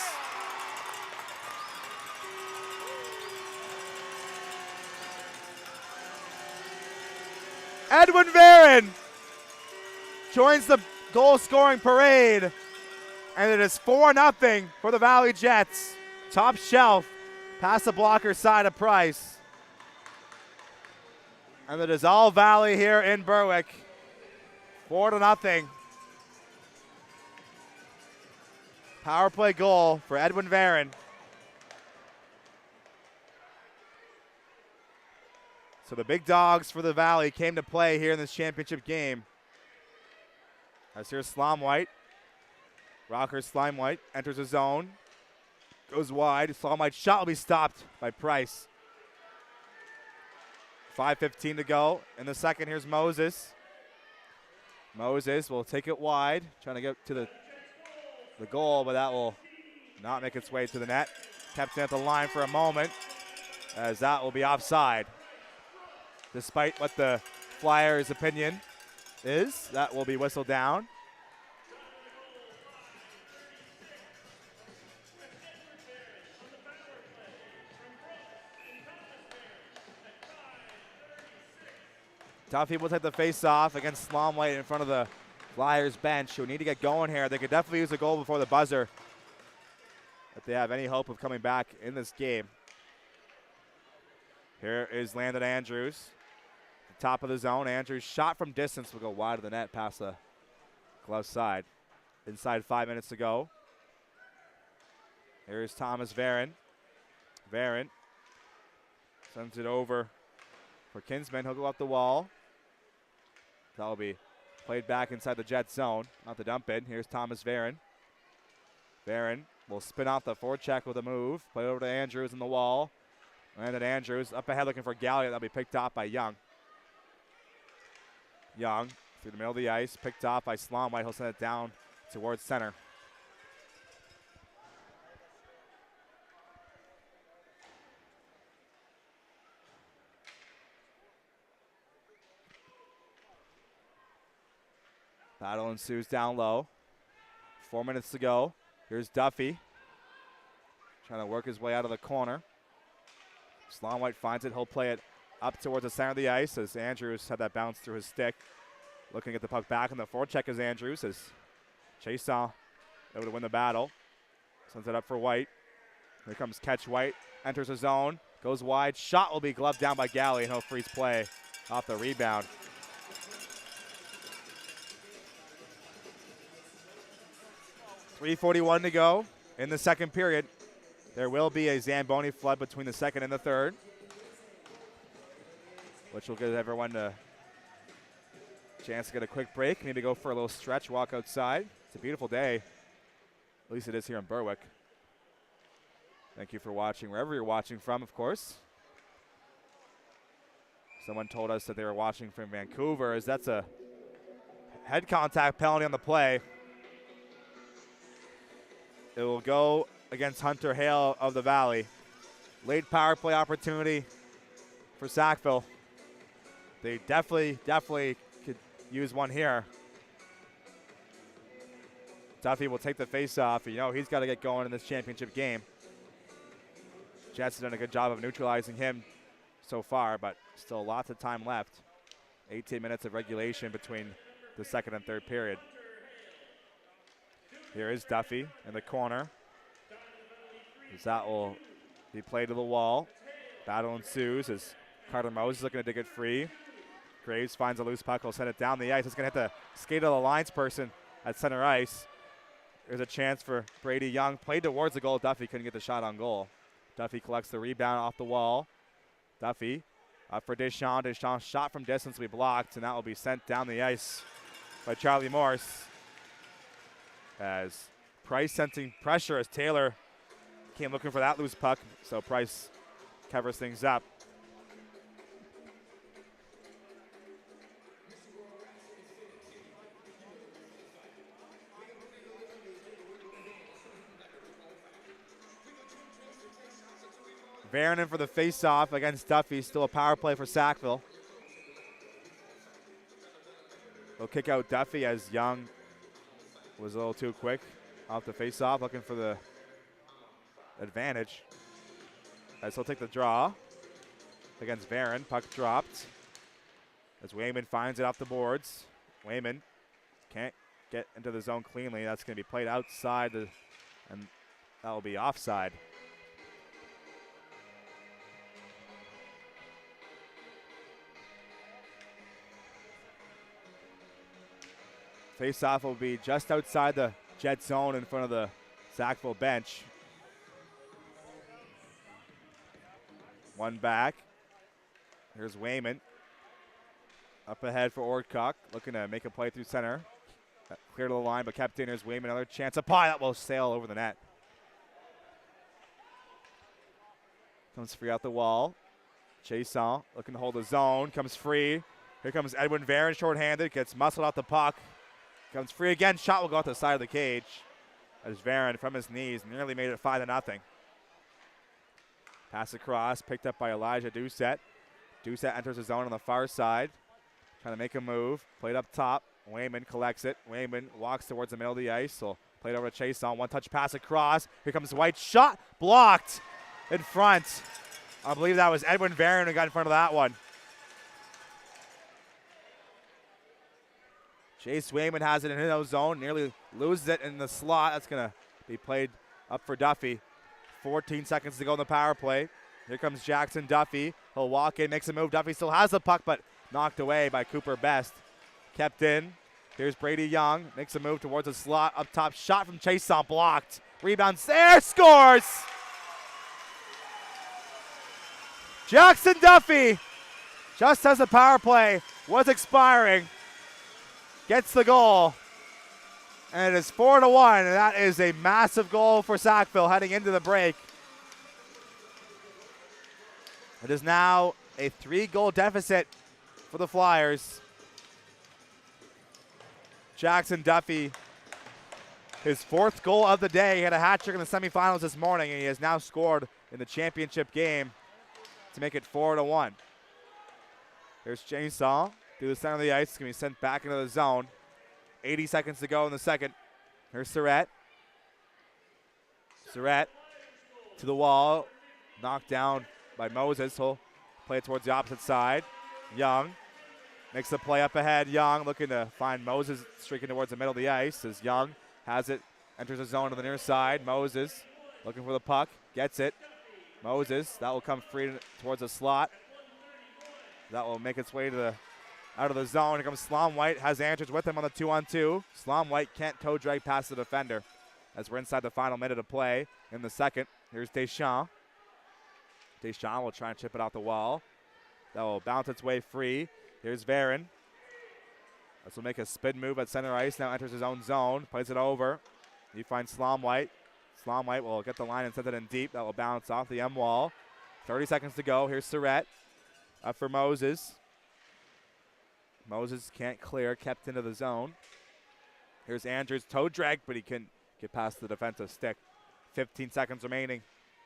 Edwin Varon joins the goal-scoring parade. And it is 4-0 for the Valley Jets. Top shelf past the blocker side of Price. And it is all Valley here in Berwick. 4-0. Power play goal for Edwin Varon. So the big dogs for the Valley came to play here in this championship game. As here's Slime White. Rocker Slime White enters the zone. Goes wide. Slime White's shot will be stopped by Price. 5:15 to go in the second. Here's Moses. Moses will take it wide. Trying to get to the goal, but that will not make its way to the net. Kept it at the line for a moment, as that will be offside. Despite what the Flyers' opinion is, that will be whistled down. Duffy will take the face-off against Slime White in front of the Flyers bench, who need to get going here. They could definitely use a goal before the buzzer if they have any hope of coming back in this game. Here is Landon Andrews. The top of the zone. Andrews shot from distance will go wide of the net past the glove side. Inside 5 minutes to go. Here's Thomas Varon. Varon sends it over for Kinsman. He'll go up the wall. That'll be played back inside the Jet zone. Not the dump in. Here's Thomas Varon. Varon will spin off the forecheck with a move. Play over to Andrews in the wall. Landon Andrews up ahead looking for Gallia. That'll be picked off by Young. Young through the middle of the ice. Picked off by Slime White. He'll send it down towards center. Battle ensues down low. 4 minutes to go. Here's Duffy. Trying to work his way out of the corner. Slime White finds it. He'll play it up towards the center of the ice as Andrews had that bounce through his stick. Looking at the puck back, and the forecheck is Andrews as Chason able to win the battle. Sends it up for White. Here comes Catch White. Enters the zone. Goes wide. Shot will be gloved down by Galley, and he'll freeze play off the rebound. .341 to go in the second period. There will be a Zamboni flood between the second and the third, which will give everyone a chance to get a quick break, maybe go for a little stretch, walk outside. It's a beautiful day. At least it is here in Berwick. Thank you for watching wherever you're watching from, of course. Someone told us that they were watching from Vancouver, as that's a head contact penalty on the play. It will go against Hunter Hale of the Valley. Late power play opportunity for Sackville. They definitely could use one here. Duffy will take the face-off. You know he's got to get going in this championship game. Jets have done a good job of neutralizing him so far, but still lots of time left. 18 minutes of regulation between the second and third period. Here is Duffy in the corner. As that will be played to the wall. Battle ensues as Carter Moses looking to dig it free. Graves finds a loose puck. Will send it down the ice. It's going to hit the skate of the lines person at center ice. There's a chance for Brady Young. Played towards the goal. Duffy couldn't get the shot on goal. Duffy collects the rebound off the wall. Duffy up for Deschamps. Deschamps shot from distance will be blocked, and that will be sent down the ice by Charlie Morse. As Price sensing pressure as Taylor came looking for that loose puck, so Price covers things up. Varon in for the face-off against Duffy. Still a power play for Sackville. They'll kick out Duffy as Young was a little too quick off the face-off, looking for the advantage. As he'll take the draw against Varon. Puck dropped as Wayman finds it off the boards. Wayman can't get into the zone cleanly. That's going to be played outside, and that will be offside. Face-off will be just outside the Jet zone in front of the Sackville bench. One back. Here's Wayman. Up ahead for Ortcock, looking to make a play through center. Clear to the line, but kept in. Here's Wayman, another chance. A pie that will sail over the net. Comes free out the wall. Chason looking to hold the zone. Comes free. Here comes Edwin Varon, shorthanded. Gets muscled out the puck. Comes free again. Shot will go out the side of the cage. As Varon from his knees nearly made it 5-0. Pass across, picked up by Elijah Doucette. Doucette enters the zone on the far side. Trying to make a move. Played up top. Wayman collects it. Wayman walks towards the middle of the ice. So played over to Chason. One-touch pass across. Here comes White. Shot blocked in front. I believe that was Edwin Varon who got in front of that one. Chase Wayman has it in his own zone. Nearly loses it in the slot. That's going to be played up for Duffy. 14 seconds to go in the power play. Here comes Jackson Duffy. He'll walk in, makes a move. Duffy still has the puck, but knocked away by Cooper Best. Kept in. Here's Brady Young. Makes a move towards the slot. Up top, shot from Chason, blocked. Rebounds there, scores! Jackson Duffy, just as the power play was expiring, gets the goal. And it is 4-1, and that is a massive goal for Sackville heading into the break. It is now a 3-goal deficit for the Flyers. Jackson Duffy, his 4th goal of the day. He had a hat trick in the semifinals this morning, and he has now scored in the championship game to make it 4-1. Here's Chainsaw through the center of the ice. It's going to be sent back into the zone. 80 seconds to go in the second. Here's Surratt. Surratt to the wall. Knocked down by Moses. He'll play it towards the opposite side. Young makes the play up ahead. Young looking to find Moses streaking towards the middle of the ice as Young has it. Enters the zone to the near side. Moses looking for the puck. Gets it. Moses, that will come free towards the slot. That will make its way to the out of the zone. Here comes Slom White, has Andrews with him on the 2-on-2. Slom White can't toe drag past the defender as we're inside the final minute of play in the second. Here's Deschamps. Deschamps will try and chip it out the wall. That will bounce its way free. Here's Varon. This will make a spin move at center ice. Now enters his own zone. Plays it over. He finds Slom White. Slom White will get the line and send it in deep. That will bounce off the M wall. 30 seconds to go. Here's Surratt. Up for Moses. Moses can't clear, kept into the zone. Here's Andrews, toe drag, but he couldn't get past the defensive stick. 15 seconds remaining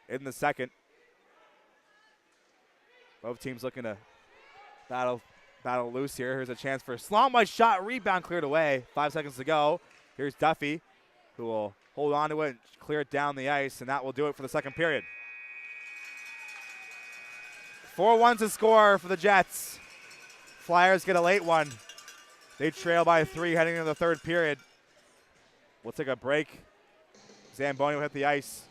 in the second. Both teams looking to battle loose here. Here's a chance for Slom White shot, rebound cleared away. 5 seconds to go. Here's Duffy, who will hold on to it and clear it down the ice, and that will do it for the second period. 4-1's the score for the Jets. Flyers get a late one. They trail by 3 heading into the third period. We'll take a break. Zamboni will hit the ice.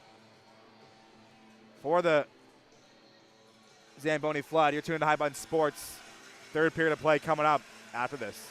For the Zamboni Flood, you're tuned to High Button Sports. Third period of play coming up after this.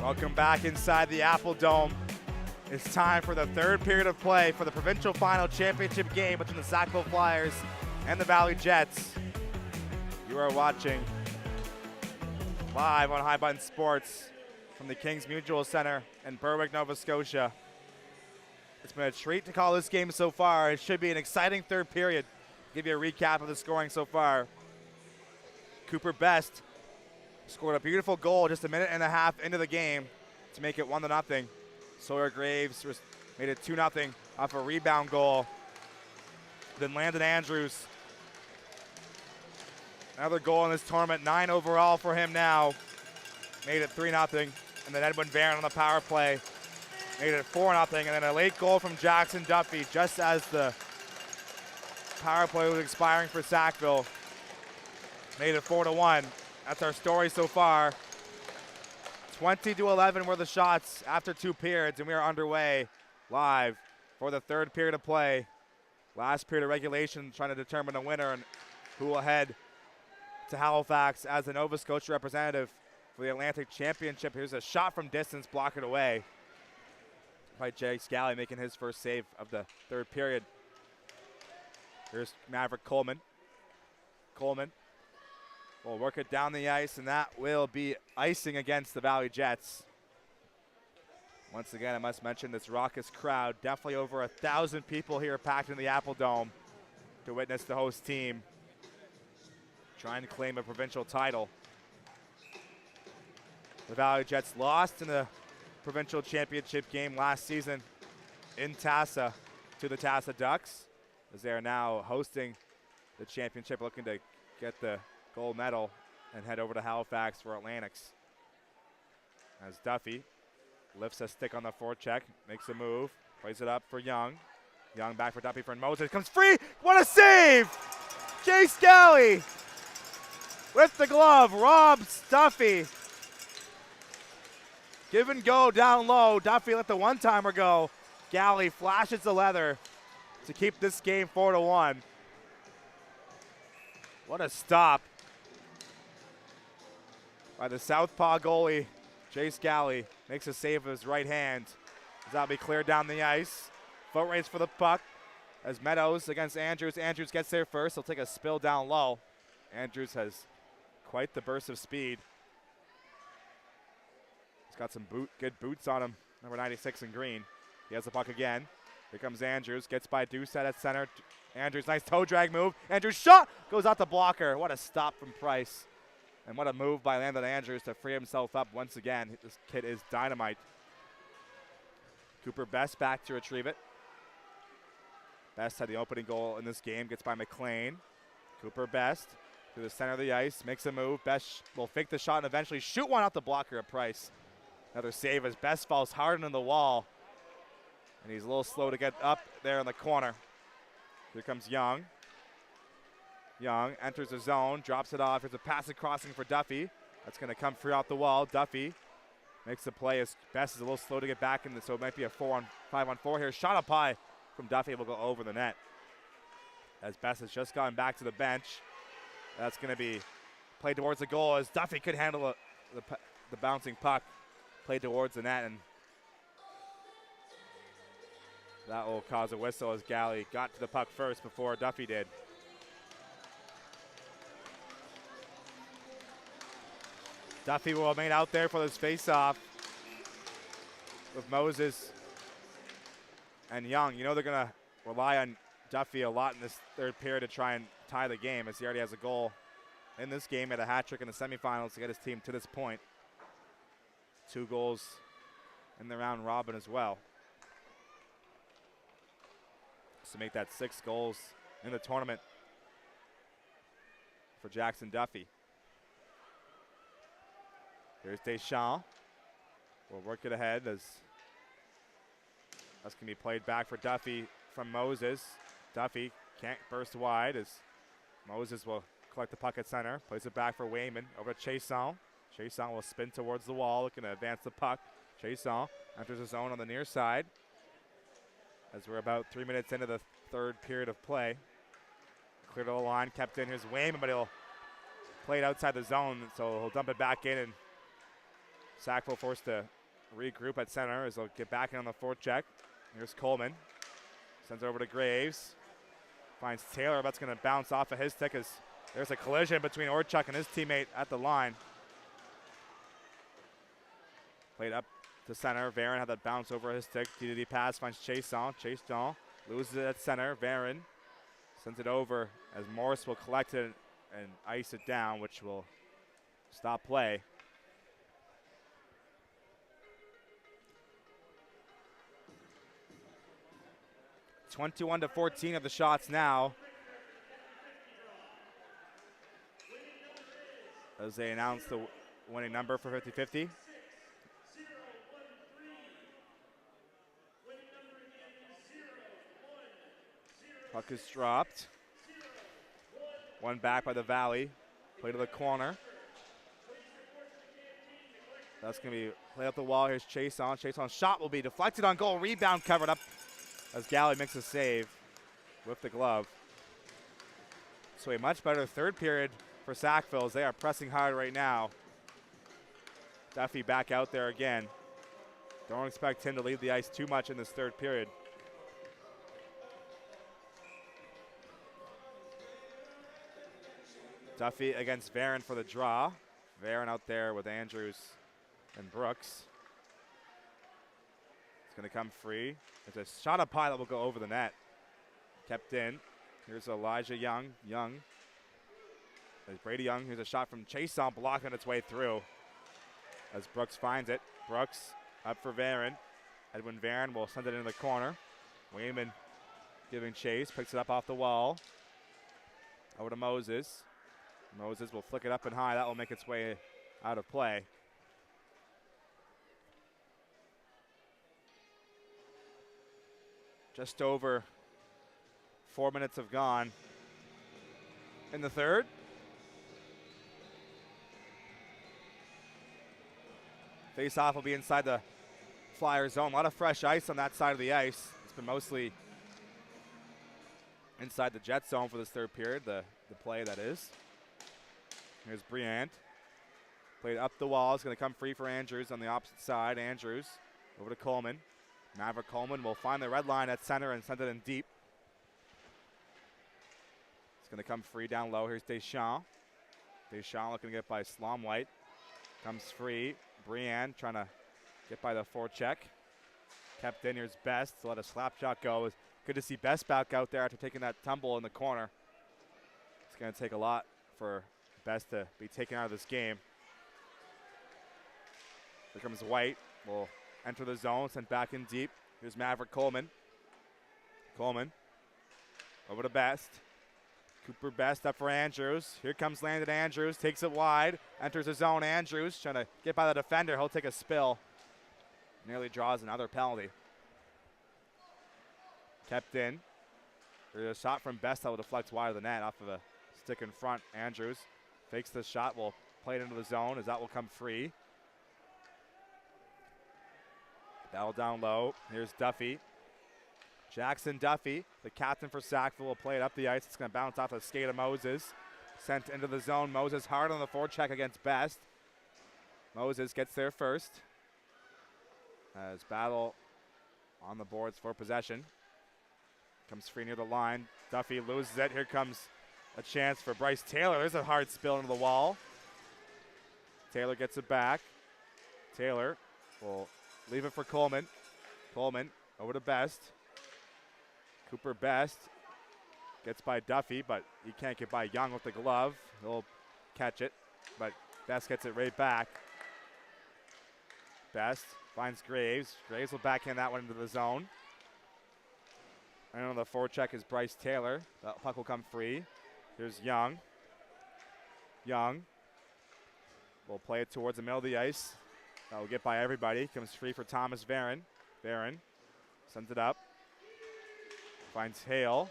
Welcome back inside the Apple Dome. It's time for the third period of play for the provincial final championship game between the Sackville Flyers and the Valley Jets. You are watching live on High Button Sports from the Kings Mutual Center in Berwick, Nova Scotia. It's been a treat to call this game so far. It should be an exciting third period. Give you a recap of the scoring so far. Cooper Best scored a beautiful goal just a minute and a half into the game to make it 1-0. Sawyer Graves made it 2-0 off a rebound goal. Then Landon Andrews, another goal in this tournament, 9 overall for him now, made it 3-0. And then Edwin Barron on the power play made it 4-0. And then a late goal from Jackson Duffy just as the power play was expiring for Sackville, made it 4-1. That's our story so far. 20-11 were the shots after 2 periods, and we are underway live for the third period of play. Last period of regulation, trying to determine a winner and who will head to Halifax as the Nova Scotia representative for the Atlantic Championship. Here's a shot from distance, block it away by Jay Scally, making his first save of the third period. Here's Maverick Coleman. Coleman will work it down the ice, and that will be icing against the Valley Jets. Once again, I must mention this raucous crowd. Definitely over 1,000 people here packed in the Apple Dome to witness the host team trying to claim a provincial title. The Valley Jets lost in the provincial championship game last season in Tassa to the Tassa Ducks, as they are now hosting the championship, looking to get the gold medal and head over to Halifax for Atlantics. As Duffy lifts a stick on the forecheck, makes a move, plays it up for Young. Young back for Duffy for Moses, comes free, what a save! Jay Scally with the glove, robs Duffy. Give and go down low, Duffy let the one-timer go. Galley flashes the leather to keep this game 4-1. What a stop by the southpaw goalie, Jay Scally. Makes a save with his right hand. That'll be cleared down the ice. Foot race for the puck as Meadows against Andrews. Andrews gets there first. He'll take a spill down low. Andrews has quite the burst of speed. He's got some good boots on him. Number 96 in green. He has the puck again. Here comes Andrews. Gets by Doucette at center. Andrews, nice toe drag move. Andrews shot! Goes out the blocker. What a stop from Price. And what a move by Landon Andrews to free himself up once again. This kid is dynamite. Cooper Best back to retrieve it. Best had the opening goal in this game. Gets by McLean. Cooper Best to the center of the ice. Makes a move. Best will fake the shot and eventually shoot one out the blocker at Price. Another save as Best falls hard into the wall. And he's a little slow to get up there in the corner. Here comes Young. Young enters the zone, drops it off. There's a passive crossing for Duffy. That's going to come free off the wall. Duffy makes the play as Best is a little slow to get back in, so it might be a 5-on-4 here. Shot up high from Duffy, will go over the net. As Best has just gone back to the bench. That's going to be played towards the goal as Duffy could handle the bouncing puck. Played towards the net, and that will cause a whistle as Galley got to the puck first before Duffy did. Duffy will remain out there for this face-off with Moses and Young. You know they're going to rely on Duffy a lot in this third period to try and tie the game, as he already has a goal in this game, at a hat trick in the semifinals to get his team to this point. 2 goals in the round robin as well. To make that 6 goals in the tournament for Jackson Duffy. Here's Deschamps. We'll work it ahead as that's going to be played back for Duffy from Moses. Duffy can't burst wide as Moses will collect the puck at center. Plays it back for Wayman over to Chason. Chason will spin towards the wall, looking to advance the puck. Chason enters the zone on the near side as we're about 3 minutes into the third period of play. Cleared to the line, kept in. Here's Wayman, but he'll play it outside the zone, so he'll dump it back in and Sackville forced to regroup at center as they'll get back in on the forecheck. Here's Coleman. Sends it over to Graves. Finds Taylor. That's going to bounce off of his stick as there's a collision between Orchuk and his teammate at the line. Played up to center. Varon had that bounce over his stick. TDD pass finds Chason. Chason loses it at center. Varon sends it over as Morris will collect it and ice it down, which will stop play. (21-14) of the shots now, as they announce the winning number for 50-50. Puck is dropped. One back by the Valley. Play to the corner. That's going to be play up the wall. Here's Chason. Chason's shot will be deflected on goal. Rebound covered up as Galley makes a save with the glove. So a much better third period for Sackville as they are pressing hard right now. Duffy back out there again. Don't expect him to leave the ice too much in this third period. Duffy against Varon for the draw. Varon out there with Andrews and Brooks. It's going to come free. There's a shot up high that will go over the net. Kept in. Here's Elijah Young. There's Brady Young. Here's a shot from Chason blocking its way through as Brooks finds it. Brooks up for Varon. Edwin Varon will send it into the corner. Wayman giving chase. Picks it up off the wall. Over to Moses. Moses will flick it up and high. That will make its way out of play. Just over 4 minutes have gone in the third. Face-off will be inside the Flyer zone. A lot of fresh ice on that side of the ice. It's been mostly inside the Jet zone for this third period, the play that is. Here's Briand. Played up the wall. It's going to come free for Andrews on the opposite side. Andrews over to Coleman. Maverick Coleman will find the red line at center and send it in deep. It's going to come free down low. Here's Deschamps. Deschamps looking to get by Slomwhite. Comes free. Briand trying to get by the forecheck. Kept in. Here's Best to let a slap shot go. It's good to see Best back out there after taking that tumble in the corner. It's going to take a lot for Best to be taken out of this game. Here comes White. Will enter the zone, sent back in deep. Here's Maverick Coleman. Coleman over to Best. Cooper Best up for Andrews. Here comes Landon Andrews. Takes it wide. Enters the zone. Andrews trying to get by the defender. He'll take a spill. Nearly draws another penalty. Kept in. There's a shot from Best that will deflect wide of the net off of a stick in front. Andrews fakes the shot. Will play it into the zone as that will come free. Battle down low. Here's Duffy. Jackson Duffy, the captain for Sackville, will play it up the ice. It's going to bounce off the skate of Moses. Sent into the zone. Moses hard on the forecheck against Best. Moses gets there first. As battle on the boards for possession. Comes free near the line. Duffy loses it. Here comes a chance for Bryce Taylor. There's a hard spill into the wall. Taylor gets it back. Taylor will leave it for Coleman. Coleman over to Best. Cooper Best gets by Duffy, but he can't get by Young with the glove. He'll catch it, but Best gets it right back. Best finds Graves. Graves will backhand that one into the zone. And on the forecheck is Bryce Taylor. That puck will come free. Here's Young. Young will play it towards the middle of the ice. That will get by everybody. Comes free for Thomas Varon. Varon sends it up. Finds Hale.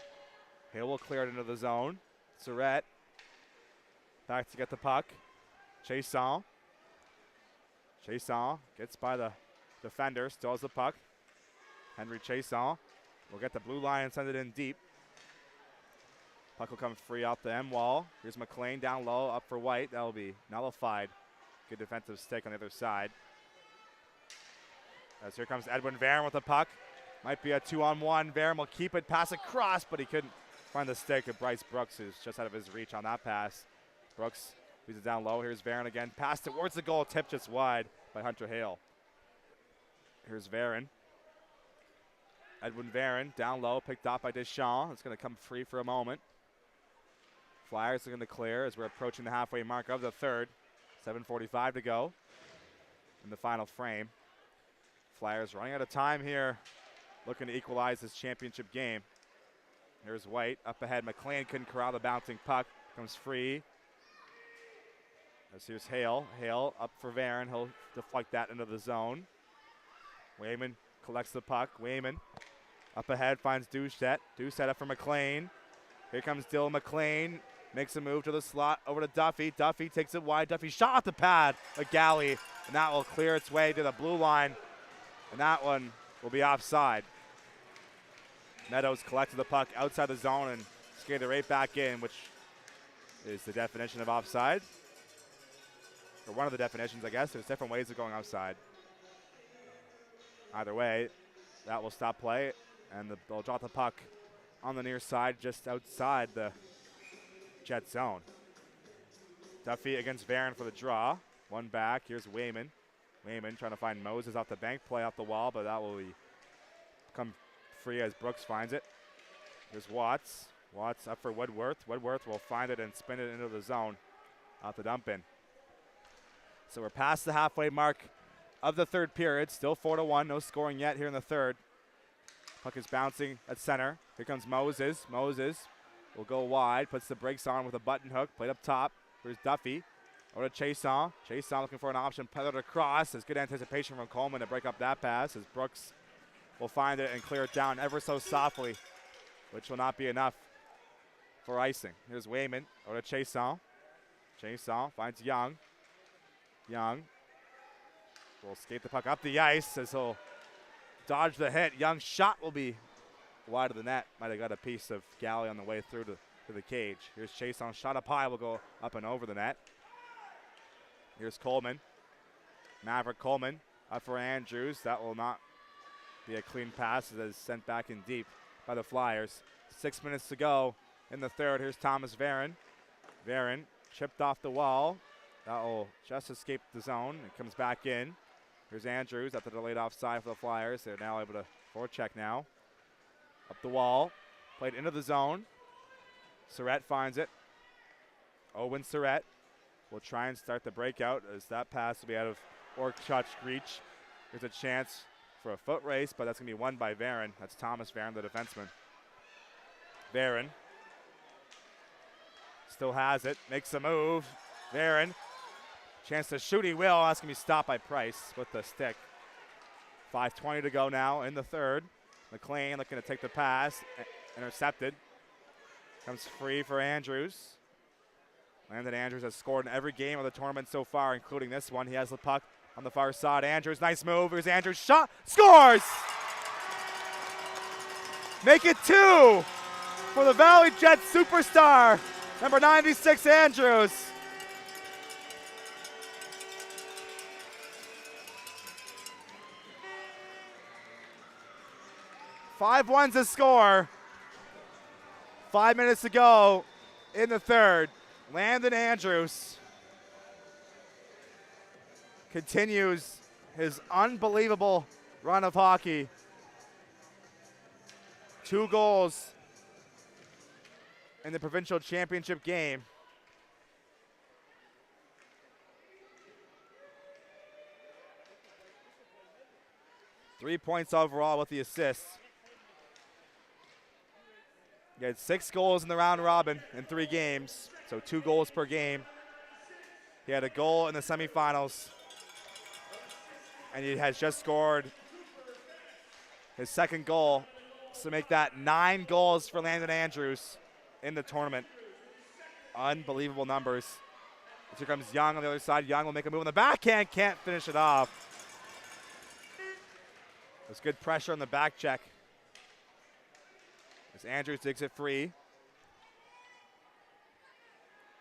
Hale will clear it into the zone. Surratt back to get the puck. Chason. Chason gets by the defender. Still has the puck. Henry Chason will get the blue line and send it in deep. Puck will come free out the M wall. Here's McLean down low, up for White. That will be nullified. Good defensive stick on the other side. As here comes Edwin Varon with the puck. Might be a 2-on-1. Varon will keep it, pass across, but he couldn't find the stick of Bryce Brooks, who's just out of his reach on that pass. Brooks leaves it down low. Here's Varon again. Pass towards the goal, tipped just wide by Hunter Hale. Here's Varon. Edwin Varon down low, picked up by Deschamps. It's going to come free for a moment. Flyers are going to clear as we're approaching the halfway mark of the third. 7:45 to go in the final frame. Flyers running out of time here, looking to equalize this championship game. Here's White up ahead. McLean couldn't corral the bouncing puck. Comes free. As here's Hale. Hale up for Varon. He'll deflect that into the zone. Wayman collects the puck. Wayman up ahead finds Doucette. Doucette up for McLean. Here comes Dylan McLean. Makes a move to the slot over to Duffy. Duffy takes it wide. Duffy shot at the pad. A galley. And that will clear its way to the blue line. And that one will be offside. Meadows collected the puck outside the zone and skated right back in, which is the definition of offside. Or one of the definitions, I guess. There's different ways of going offside. Either way, that will stop play, and they'll drop the puck on the near side just outside the Jet zone. Duffy against Varon for the draw. One back. Here's Wayman. Wayman trying to find Moses off the bank, play off the wall, but that will come free as Brooks finds it. Here's Watts. Watts up for Woodworth. Woodworth will find it and spin it into the zone off the dump in. So we're past the halfway mark of the third period. Still 4-1. No scoring yet here in the third. Puck is bouncing at center. Here comes Moses. Moses will go wide. Puts the brakes on with a button hook. Played up top. Here's Duffy. Over to Chason. Chason looking for an option. Peddled across. There's good anticipation from Coleman to break up that pass as Brooks will find it and clear it down ever so softly, which will not be enough for icing. Here's Wayman. Over to Chason. Chason finds Young. Young will skate the puck up the ice as he'll dodge the hit. Young's shot will be wide of the net. Might have got a piece of galley on the way through to the cage. Here's Chason. Shot up high will go up and over the net. Here's Coleman. Maverick Coleman up for Andrews. That will not be a clean pass as it is sent back in deep by the Flyers. 6 minutes to go in the third. Here's Thomas Varon. Varon chipped off the wall. That will just escape the zone. It comes back in. Here's Andrews at the delayed offside for the Flyers. They're now able to forecheck now. Up the wall. Played into the zone. Surratt finds it. Owen Surratt will try and start the breakout as that pass will be out of Orchuk's reach. There's a chance for a foot race, but that's going to be won by Varon. That's Thomas Varon, the defenseman. Varon still has it. Makes a move. Varon. Chance to shoot, he will. That's going to be stopped by Price with the stick. 5:20 to go now in the third. McLean looking to take the pass. Intercepted. Comes free for Andrews. Landon Andrews has scored in every game of the tournament so far, including this one. He has the puck on the far side. Andrews, nice move. Here's Andrews' shot. Scores! Make it 2 for the Valley Jets superstar, number 96, Andrews. Five one's the score. 5 minutes to go in the third. Landon Andrews continues his unbelievable run of hockey. 2 goals in the provincial championship game. Three points overall with the assists. He had 6 goals in the round robin in 3 games, so 2 goals per game. He had a goal in the semifinals, and he has just scored his 2nd goal to make that 9 goals for Landon Andrews in the tournament. Unbelievable numbers. Here comes Young on the other side. Young will make a move on the backhand, can't finish it off. There's good pressure on the back check. As Andrews digs it free.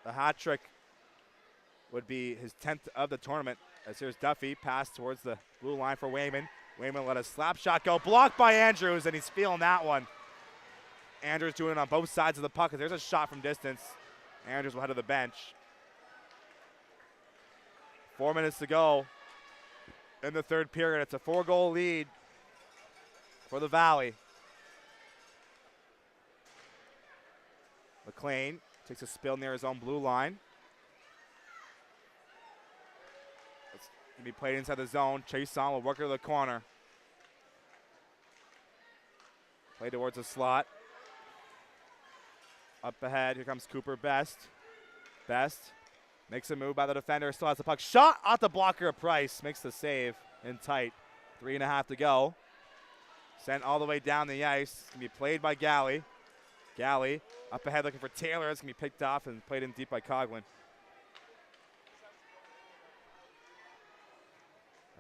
The hat trick would be his 10th of the tournament. As here's Duffy, pass towards the blue line for Wayman. Wayman let a slap shot go. Blocked by Andrews, and he's feeling that one. Andrews doing it on both sides of the puck. There's a shot from distance. Andrews will head to the bench. 4 minutes to go in the third period. It's a 4-goal lead for the Valley. McLean takes a spill near his own blue line. It's going to be played inside the zone. Chason will work it to the corner. Play towards the slot. Up ahead, here comes Cooper Best. Best makes a move by the defender, still has the puck. Shot off the blocker of Price, makes the save in tight. 3.5 to go. Sent all the way down the ice. It's going to be played by Galley. Galley up ahead looking for Taylor. It's going to be picked off and played in deep by Coughlin.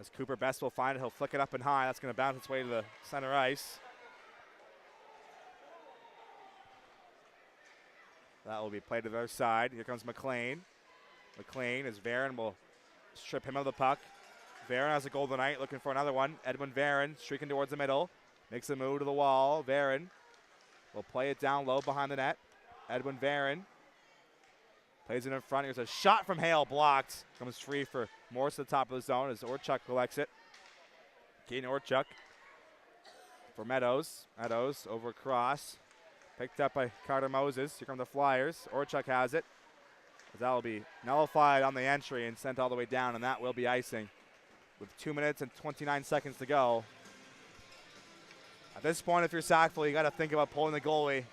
As Cooper Best will find it, he'll flick it up and high. That's going to bounce its way to the center ice. That will be played to the other side. Here comes McLean. McLean as Varon will strip him of the puck. Varon has a goal tonight, looking for another one. Edwin Varon streaking towards the middle. Makes a move to the wall. Varon will play it down low behind the net. Edwin Varon plays it in front. Here's a shot from Hale, blocked. Comes free for Morse to the top of the zone as Orchuk collects it. Keaton Orchuk for Meadows. Meadows over across. Picked up by Carter Moses. Here come the Flyers. Orchuk has it. That will be nullified on the entry and sent all the way down, and that will be icing. With 2 minutes and 29 seconds to go. At this point, if you're Sackville, you got to think about pulling the goalie.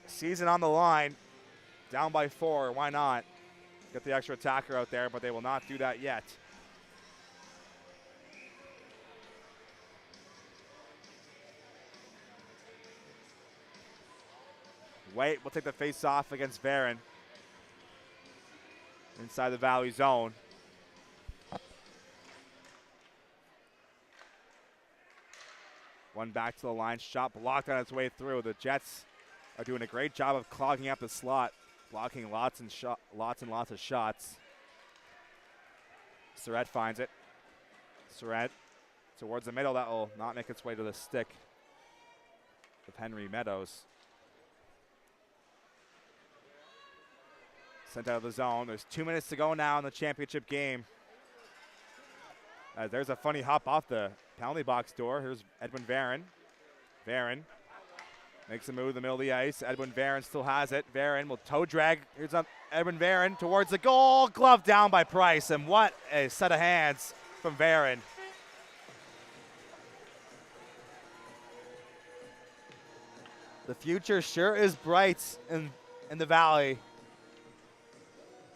Season on the line. Down by 4. Why not? Get the extra attacker out there, but they will not do that yet. White will take the face-off against Varon. Inside the Valley zone. One back to the line. Shot blocked on its way through. The Jets are doing a great job of clogging up the slot. Blocking lots and lots of shots. Surratt finds it. Surratt towards the middle. That will not make its way to the stick of Henry Meadows. Sent out of the zone. There's 2 minutes to go now in the championship game. There's a funny hop off the penalty box door. Here's Edwin Varon. Varon makes a move in the middle of the ice. Edwin Varon still has it. Varon will toe drag. Here's Edwin Varon towards the goal. Glove down by Price. And what a set of hands from Varon. The future sure is bright in the Valley.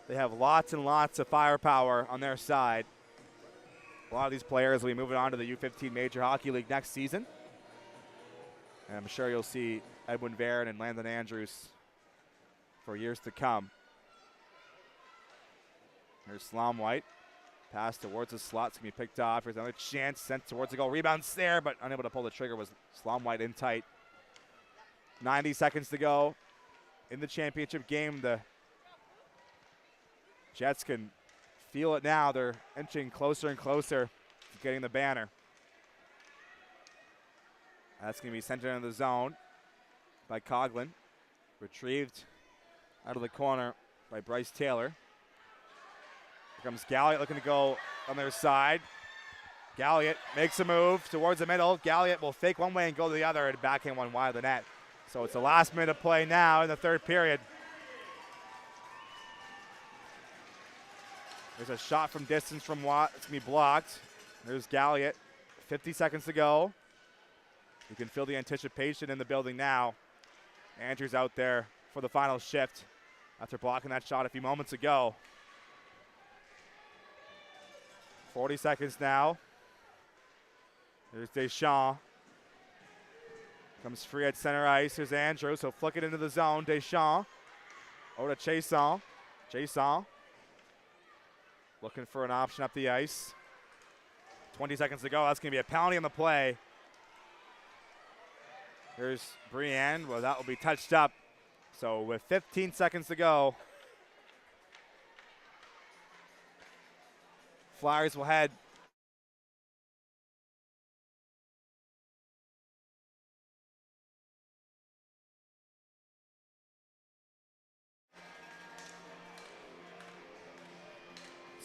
They have lots and lots of firepower on their side. A lot of these players will be moving on to the U13 Major Hockey League next season. And I'm sure you'll see Edwin Varon and Landon Andrews for years to come. Here's Slom White. Pass towards the slot. It's going to be picked off. Here's another chance sent towards the goal. Rebounds there, but unable to pull the trigger was Slom White in tight. 90 seconds to go in the championship game. The Jets can feel it now. They're inching closer and closer to getting the banner. That's going to be sent into the zone by Coughlin. Retrieved out of the corner by Bryce Taylor. Here comes Galliot looking to go on their side. Galliot makes a move towards the middle. Galliot will fake one way and go to the other and backhand one wide of the net. So it's the last minute of play now in the third period. There's a shot from distance from Watt. It's going to be blocked. There's Galliot. 50 seconds to go. You can feel the anticipation in the building now. Andrews out there for the final shift after blocking that shot a few moments ago. 40 seconds now. There's Deschamps. Comes free at center ice. Here's Andrews. He'll flick it into the zone. Deschamps. Over to Chason. Chason. Looking for an option up the ice. 20 seconds to go. That's going to be a penalty on the play. Here's Brienne. Well, that will be touched up. So with 15 seconds to go, Flyers will head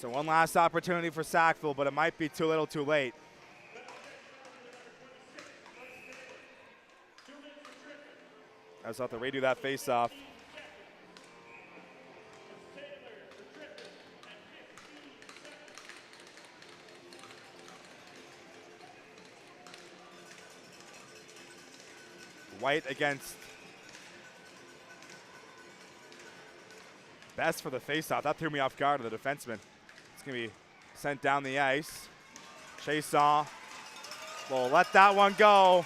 So one last opportunity for Sackville, but it might be too little too late. I just have to redo that face-off. White against Best for the face-off. That threw me off guard to the defenseman. It's going to be sent down the ice. Chason will let that one go.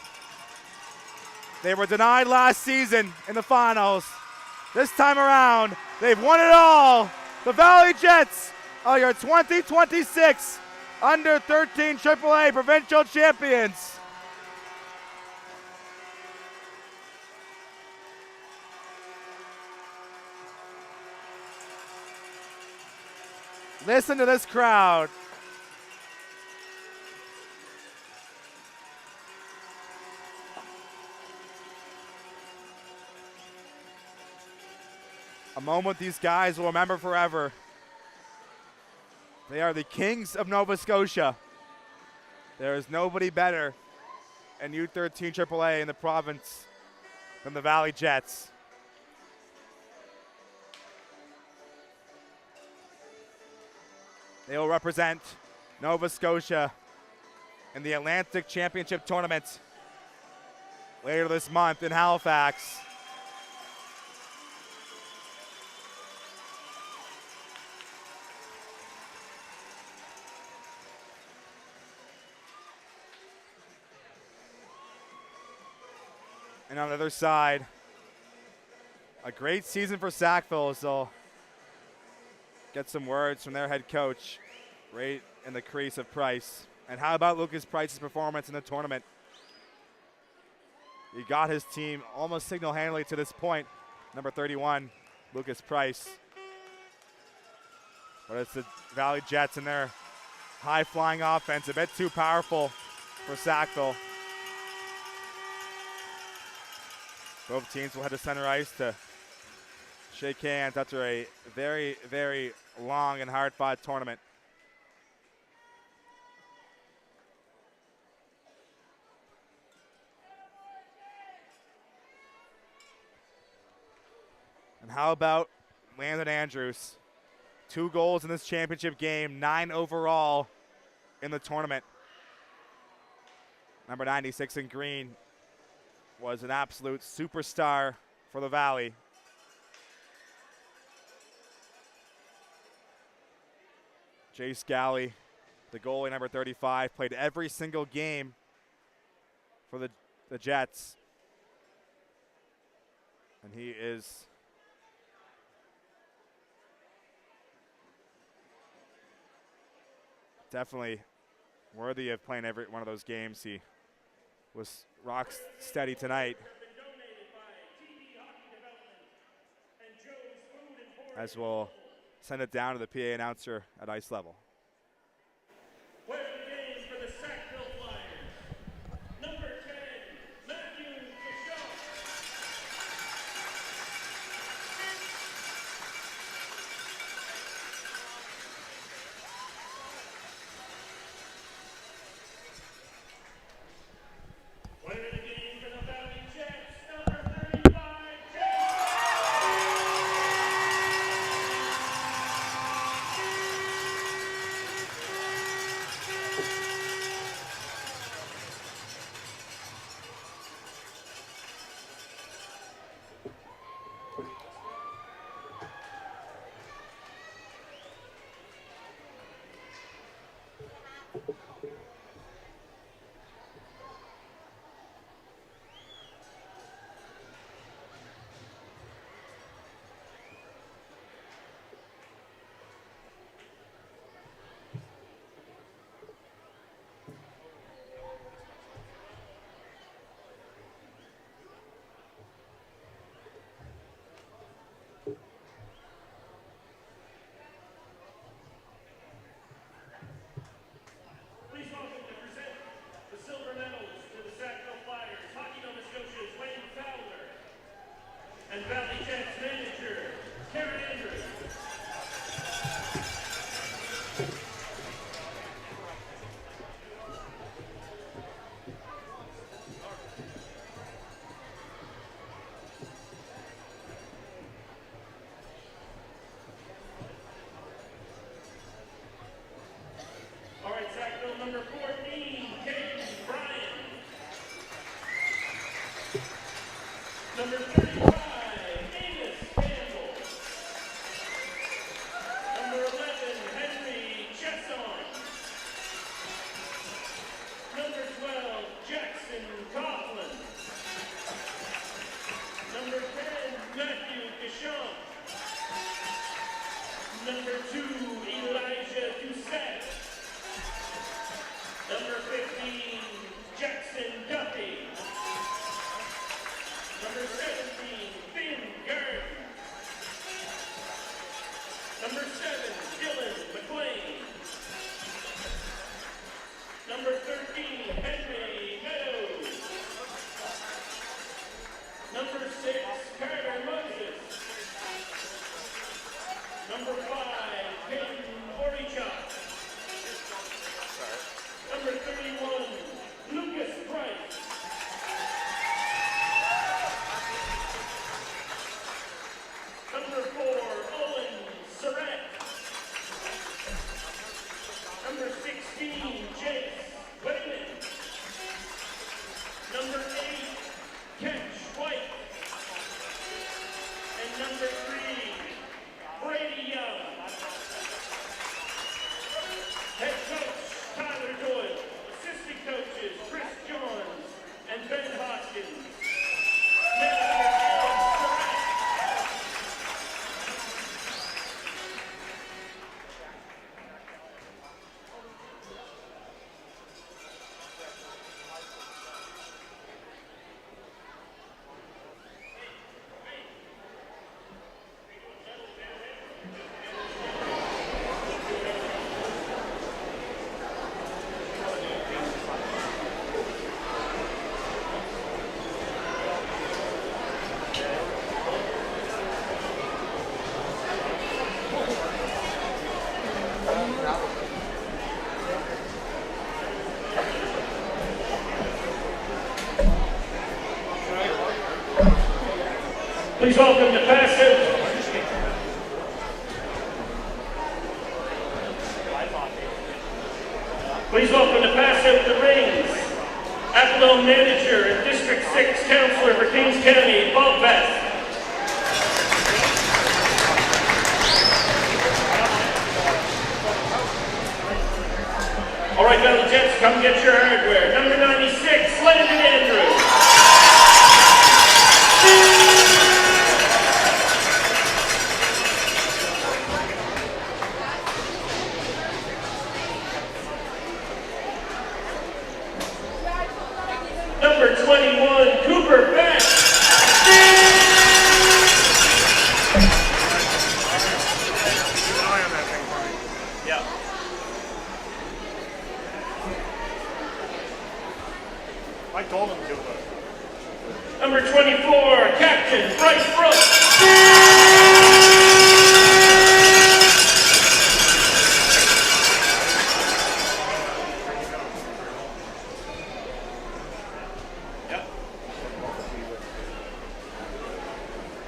They were denied last season in the finals. This time around, they've won it all. The Valley Jets are your 2026 under 13 AAA provincial champions. Listen to this crowd. A moment these guys will remember forever. They are the kings of Nova Scotia. There is nobody better in U13 AAA in the province than the Valley Jets. They will represent Nova Scotia in the Atlantic Championship Tournament later this month in Halifax. And on the other side, a great season for Sackville as they'll get some words from their head coach right in the crease of Price. And how about Lucas Price's performance in the tournament? He got his team almost single-handedly to this point. Number 31, Lucas Price. But it's the Valley Jets and their high-flying offense, a bit too powerful for Sackville. Both teams will head to center ice to shake hands after a very, very long and hard-fought tournament. And how about Landon Andrews? 2 goals in this championship game, 9 overall in the tournament. Number 96 in green was an absolute superstar for the Valley. Jay Scally, the goalie, number 35, played every single game for the Jets. And he is definitely worthy of playing every one of those games. He was rock steady tonight. As we'll send it down to the PA announcer at ice level. Where the games for the Sackville Flyers. Number 10, Matthew Michaud. Where the games for the Valley Jets. Number 35, please welcome to present the silver medals to the Sackville Flyers, Hockey Nova Scotia's Wayne Fowler, and Valley Jets manager, Karen Andrews. Deschamps. Number 2, Elijah Doucette. Number 15, Jackson Duffy. Number 17, Finn Gerd. Number 7, Dylan McLean. Number 13, Henry Meadows. Number 6, Carter Moses. Number 5, Peyton Orichuk. Number 31, Lucas Price. Number 4, Owen Surratt. Number 16, Jace Wayman. Number 8, Ketch White. And number 3, Brady Young. Head coach, Tyler Doyle. Assistant coaches, Chris Johns and Ben Hoskins. Manager, Alex Surratt. Please welcome to pass out. Please welcome to pass out the rings. Appledome Manager and District 6 Counselor for Kings County, Bob Best. All right, Battle Jets, come get your hardware. Number 96, Landon Andrews. Number 21, Cooper Beck. Yeah. I told him to do it. Number 24, Captain Bryce Brooks.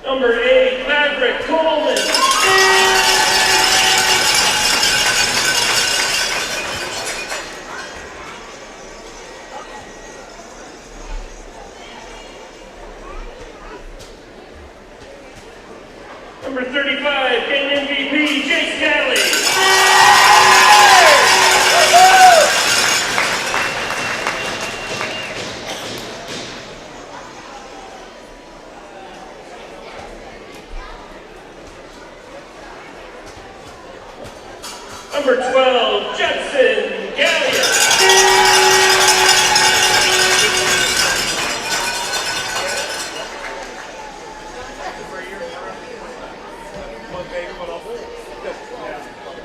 Number 8, Maverick Coleman. Number 35, game MVP, Jay Scally. Number 12, Judson Gallia.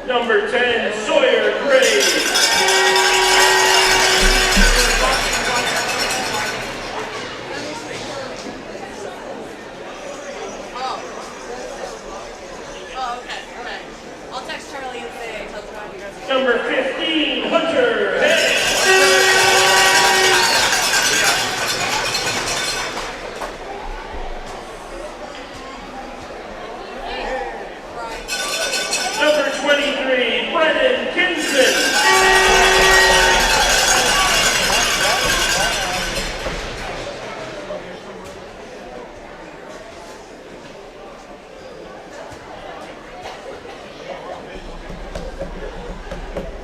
Number 10, Sawyer Gray. Oh, okay. I'll text Charlie and say, tell him about you guys. Number 15, Hunter Hay. Number 23, Brennan Kinson.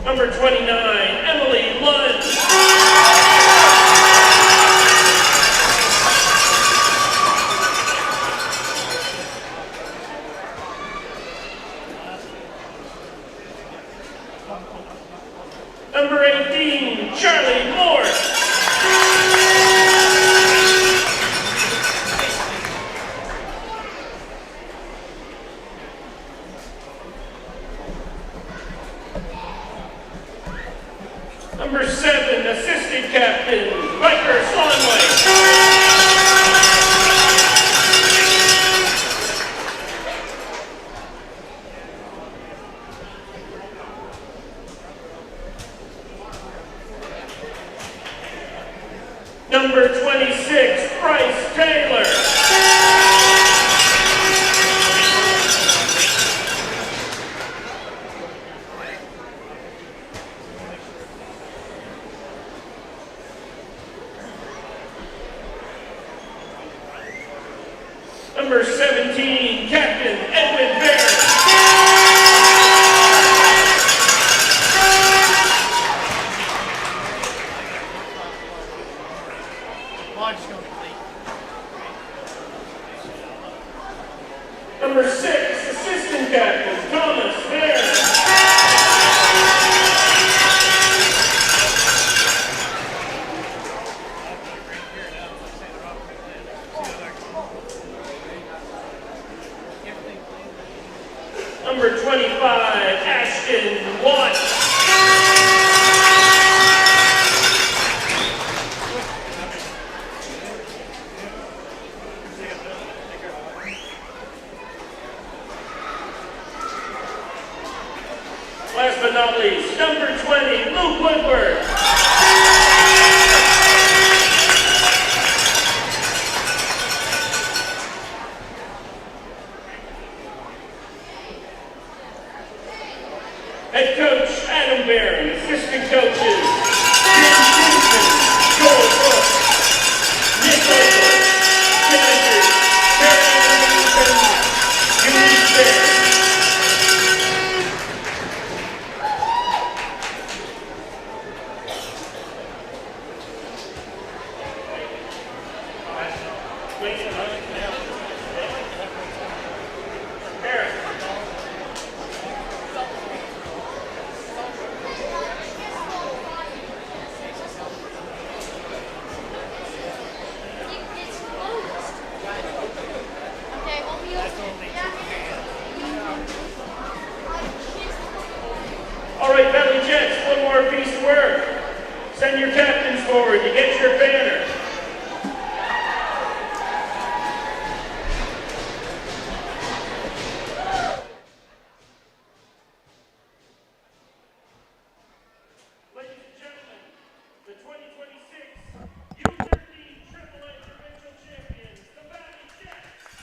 Number 29, Emily Lund. Number 7, assistant captain, Riker Slonway. Number 26, Bryce Taylor. Number 17, Captain Edwin Barrett. Number 6, assistant captain, Thomas Hare. Number 25, Ashton Watt. Last but not least, number 20, Luke Woodward. Head coach, Adam Barron. Assistant coaches, Jim Simpson, Joel Brooks, Nick Oakland, Tim Andrews, Terry Anderson, Julie Fair. All right, Valley Jets, one more piece of work. Send your captains forward to get your banner. Ladies and gentlemen, the 2026 U13 AAA provincial champions, the Valley Jets.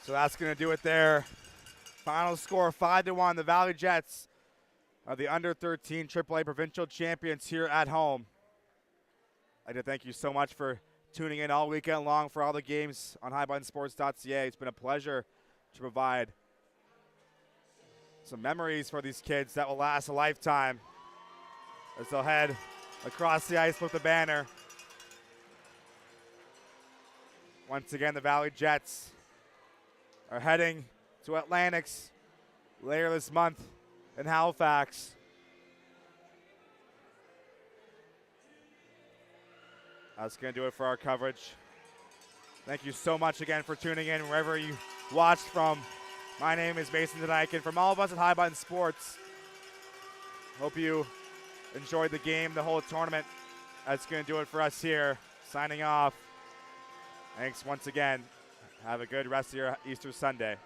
So that's going to do it there. Final score 5-1. The Valley Jets are the under 13 AAA provincial champions here at home. I'd like to thank you so much for tuning in all weekend long for all the games on highbuttonsports.ca. It's been a pleasure to provide some memories for these kids that will last a lifetime as they'll head across the ice with the banner. Once again, the Valley Jets are heading to Atlantics later this month in Halifax. That's going to do it for our coverage. Thank you so much again for tuning in wherever you watched from. My name is Mason Deneiken. From all of us at High Button Sports, hope you enjoyed the game, the whole tournament. That's going to do it for us here. Signing off. Thanks once again. Have a good rest of your Easter Sunday.